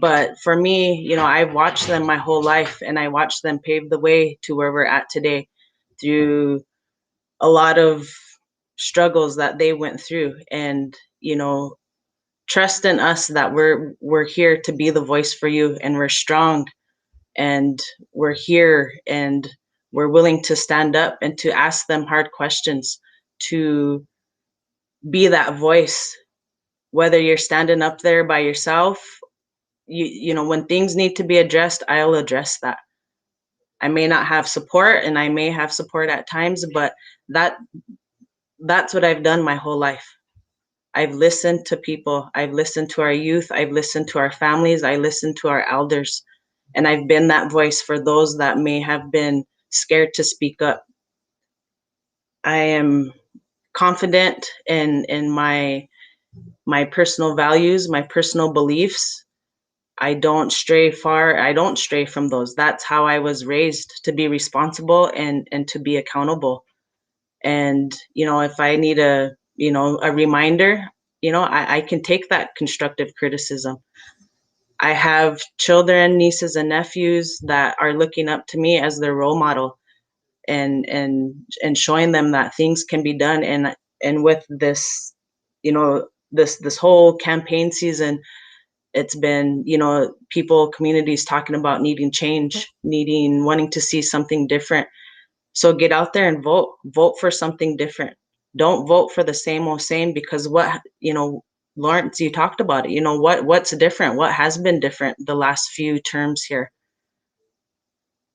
But for me, you know, I've watched them my whole life, and I watched them pave the way to where we're at today through a lot of struggles that they went through. And, you know, trust in us that we're here to be the voice for you, and we're strong, and we're here, and we're willing to stand up and to ask them hard questions, to be that voice, whether you're standing up there by yourself. You know, when things need to be addressed, I'll address that. I may not have support, and I may have support at times, but that's what I've done my whole life. I've listened to people. I've listened to our youth. I've listened to our families. I listened to our elders. And I've been that voice for those that may have been scared to speak up. I am confident in my personal values, my personal beliefs. I don't stray far. I don't stray from those. That's how I was raised, to be responsible and to be accountable. And, you know, if I need a reminder, you know, I can take that constructive criticism. I have children, nieces and nephews that are looking up to me as their role model, and showing them that things can be done. And with this, you know, this whole campaign season, it's been, you know, people, communities talking about needing change, wanting to see something different. So get out there and vote for something different. Don't vote for the same old same, because what, you know, Lawrence, you talked about it, you know, what's different, what has been different the last few terms here.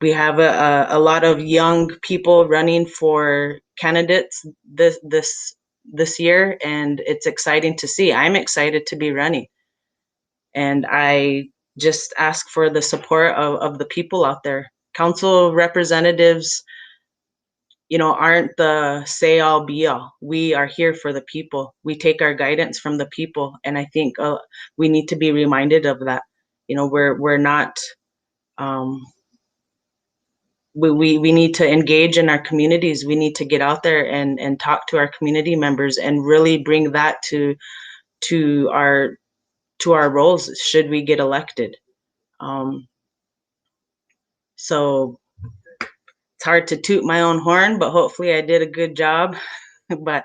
We have a lot of young people running for candidates this year, and it's exciting to see. I'm excited to be running. And I just ask for the support of the people out there. Council representatives, you know, aren't the say all be all. We are here for the people. We take our guidance from the people. And I think we need to be reminded of that. You know, we're not, we need to engage in our communities. We need to get out there and talk to our community members and really bring that to our roles should we get elected. So it's hard to toot my own horn, but hopefully I did a good job. But,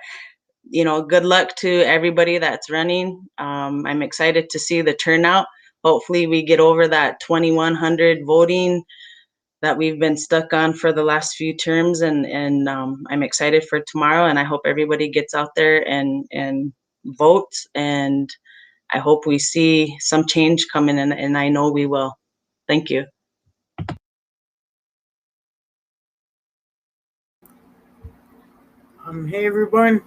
you know, good luck to everybody that's running. I'm excited to see the turnout. Hopefully we get over that 2,100 voting that we've been stuck on for the last few terms. And I'm excited for tomorrow, and I hope everybody gets out there and votes. And I hope we see some change coming, and I know we will. Thank you. Hey everyone.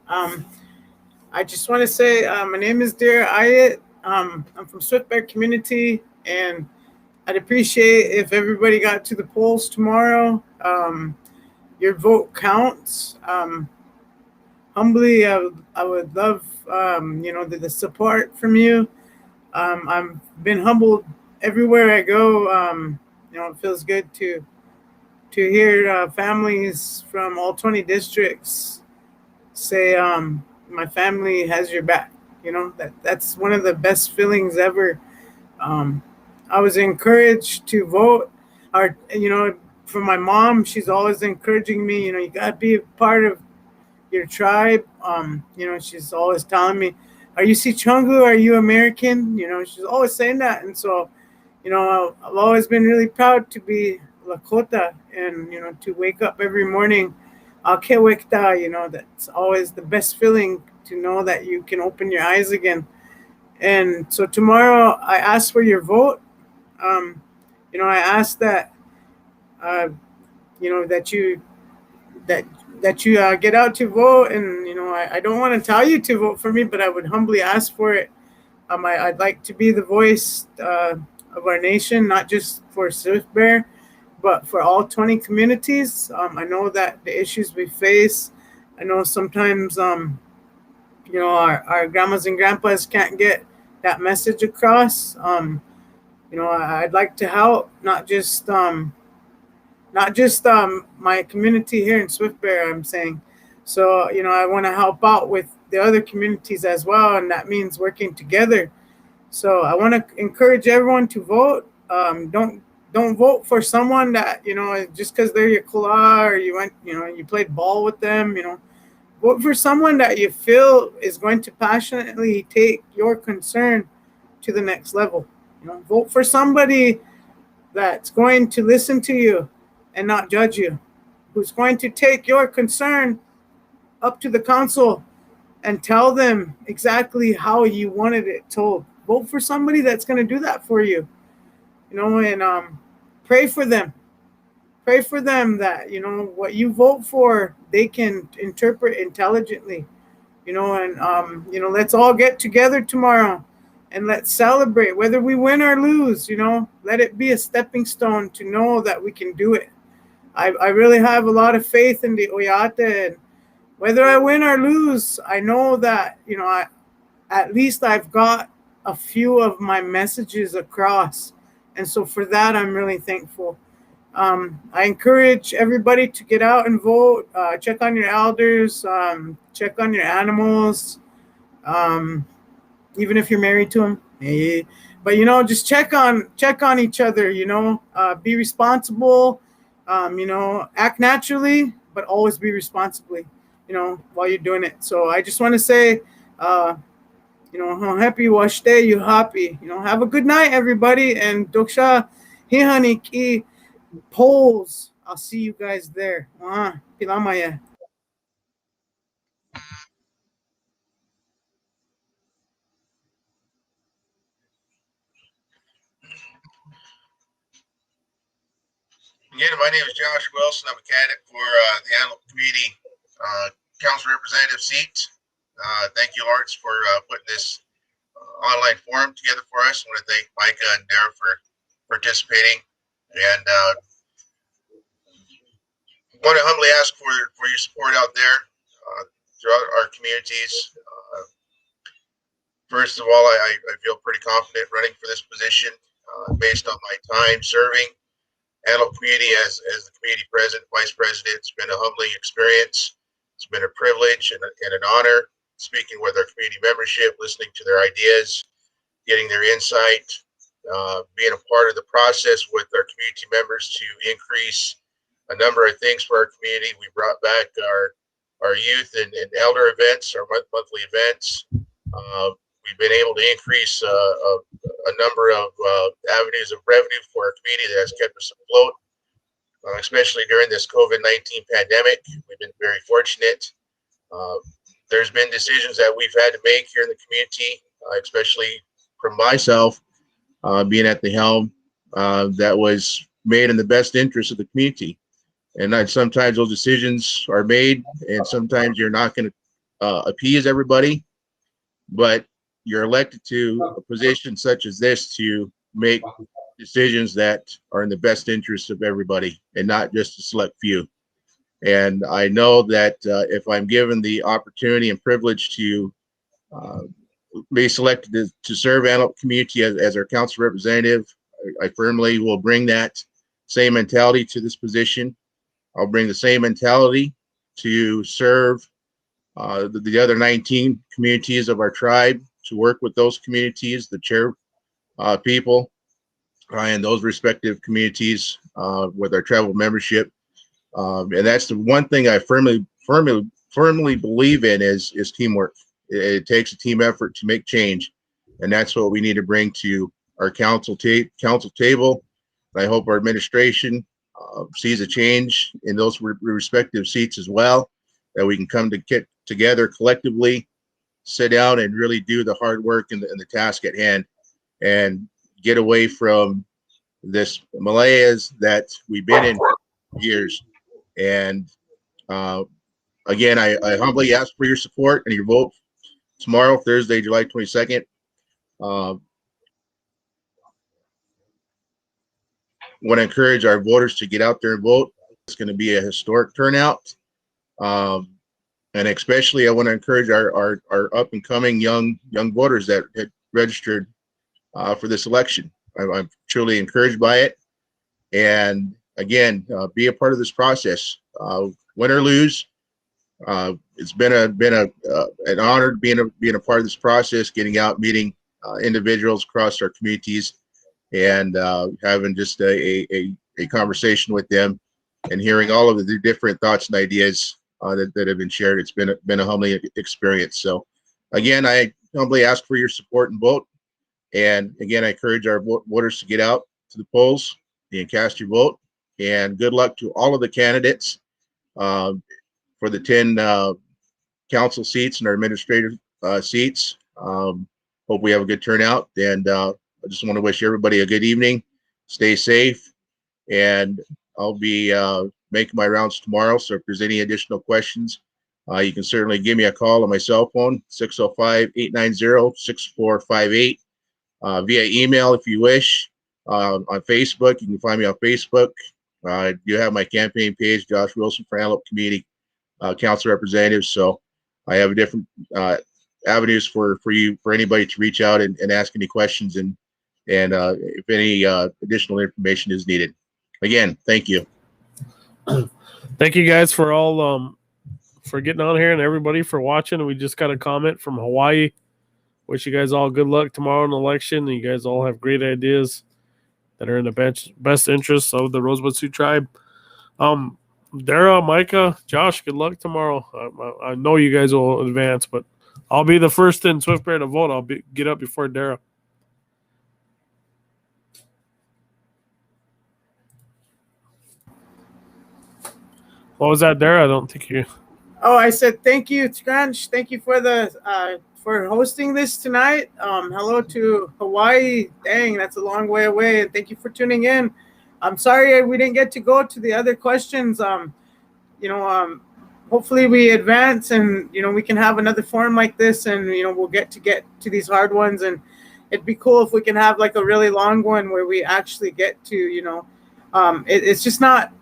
I just want to say my name is Dare Ayat. I'm from Swift Bear community, and I'd appreciate if everybody got to the polls tomorrow. Your vote counts. Humbly, I would love you know, the support from you. I've been humbled everywhere I go. You know, it feels good to hear families from all 20 districts say, my family has your back. You know, that's one of the best feelings ever. I was encouraged to vote. You know, from my mom, she's always encouraging me, you know, you got to be a part of your tribe. You know, she's always telling me, are you Sichungu? Are you American? You know, she's always saying that. And so, you know, I've always been really proud to be Lakota, and, you know, to wake up every morning, Akewekta, you know, that's always the best feeling, to know that you can open your eyes again. And so tomorrow I ask for your vote. You know, I ask that, you know, that you get out to vote. And, you know, I don't want to tell you to vote for me, but I would humbly ask for it. I'd like to be the voice of our nation, not just for Swift Bear, but for all 20 communities. I know that the issues we face, I know sometimes, you know, our grandmas and grandpas can't get that message across. You You know, I'd like to help, not just my community here in Swift Bear, I'm saying. So, you know, I want to help out with the other communities as well, and that means working together. So I want to encourage everyone to vote. Don't vote for someone that, you know, just because they're your kula or you went, you know, you played ball with them. You know, vote for someone that you feel is going to passionately take your concern to the next level. You know, vote for somebody that's going to listen to you and not judge you, who's going to take your concern up to the council and tell them exactly how you wanted it told. Vote for somebody that's going to do that for you, you know, and pray for them. Pray for them that, you know, what you vote for, they can interpret intelligently, you know, and, you know, let's all get together tomorrow and let's celebrate whether we win or lose, you know, let it be a stepping stone to know that we can do it. I really have a lot of faith in the Oyate, and whether I win or lose, I know that, you know, at least I've got a few of my messages across. And so for that, I'm really thankful. I encourage everybody to get out and vote, check on your elders, check on your animals, even if you're married to them. But, you know, just check on each other, you know, be responsible, you know, act naturally, but always be responsibly, you know, while you're doing it. So I just want to say, you know, happy wash day, you happy, you know, have a good night, everybody. And Doksha, Hihani ki polls. I'll see you guys there. Pilamaya. Again, my name is Josh Wilson. I'm a candidate for the Antelope Community Council Representative seat. Thank you, Lawrence, for putting this online forum together for us. I want to thank Micah and Dara for participating, and want to humbly ask for your support out there throughout our communities. First of all, I feel pretty confident running for this position based on my time serving Antelope community as the community president, vice president. It's been a humbling experience. It's been a privilege and an honor speaking with our community membership, listening to their ideas, getting their insight, being a part of the process with our community members to increase a number of things for our community. We brought back our youth and elder events, our monthly events. We've been able to increase a number of avenues of revenue for our community that has kept us afloat, especially during this COVID-19 pandemic. We've been very fortunate. There's been decisions that we've had to make here in the community, especially from myself being at the helm, that was made in the best interest of the community. And sometimes those decisions are made, and sometimes you're not going to appease everybody, but you're elected to a position such as this to make decisions that are in the best interest of everybody and not just a select few. And I know that if I'm given the opportunity and privilege to be selected to serve Antelope community as our council representative, I firmly will bring that same mentality to this position. I'll bring the same mentality to serve the other 19 communities of our tribe, to work with those communities, the chair people, and those respective communities with our tribal membership. And that's the one thing I firmly believe in is teamwork. It takes a team effort to make change, and that's what we need to bring to our council table. And I hope our administration sees a change in those respective seats as well, that we can come to get together collectively, sit down and really do the hard work and the task at hand, and get away from this Himalayas that we've been in for years. And again, I humbly ask for your support and your vote tomorrow, Thursday, July 22nd. Want to encourage our voters to get out there and vote. It's going to be a historic turnout. And especially I want to encourage our up and coming young voters that had registered for this election. I'm truly encouraged by it. And again, be a part of this process, win or lose. It's been an honor being a part of this process, getting out, meeting individuals across our communities, and having just a conversation with them, and hearing all of the different thoughts and ideas that have been shared. It's been a humbling experience. So again, I humbly ask for your support and vote. And again, I encourage our voters to get out to the polls and cast your vote. And good luck to all of the candidates for the 10 council seats and our administrative seats. Hope we have a good turnout. And I just want to wish everybody a good evening. Stay safe. And I'll be making my rounds tomorrow. So if there's any additional questions, you can certainly give me a call on my cell phone, 605-890-6458. Via email if you wish. On Facebook, you can find me on Facebook. You have my campaign page, Josh Wilson for Antelope Community Council Representative. So I have different avenues for anybody to reach out and ask any questions, and if any additional information is needed. Again, thank you. Thank you guys for all for getting on here, and everybody for watching. We just got a comment from Hawaii. Wish you guys all good luck tomorrow in the election. You guys all have great ideas that are in the best interests of the Rosebud Sioux tribe. Dara, Micah, Josh, good luck tomorrow. I know you guys will advance, but I'll be the first in Swift Bear to vote. I'll get up before Dara. What was that, Dara? I don't think you. Oh, I said thank you, Scrunch. Thank you for the for hosting this tonight. Hello to Hawaii. Dang, that's a long way away. And thank you for tuning in. I'm sorry we didn't get to go to the other questions. Hopefully we advance, and we can have another forum like this, and we'll get to these hard ones. And it'd be cool if we can have like a really long one where we actually get to it's just not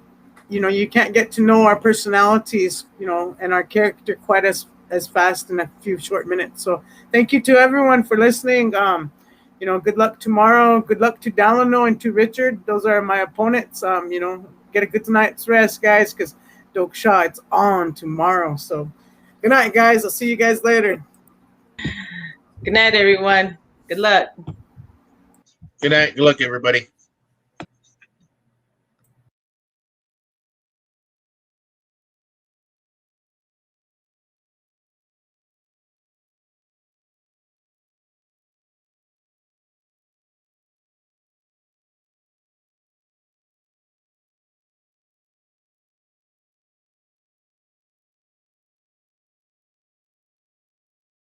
you can't get to know our personalities and our character quite as fast in a few short minutes. So thank you to everyone for listening. Good luck tomorrow. Good luck to Delano and to Richard. Those are my opponents. Get a good night's rest, guys, because Doak Shaw, it's on tomorrow. So good night, guys. I'll see you guys later. Good night, everyone. Good luck. Good night. Good luck, everybody.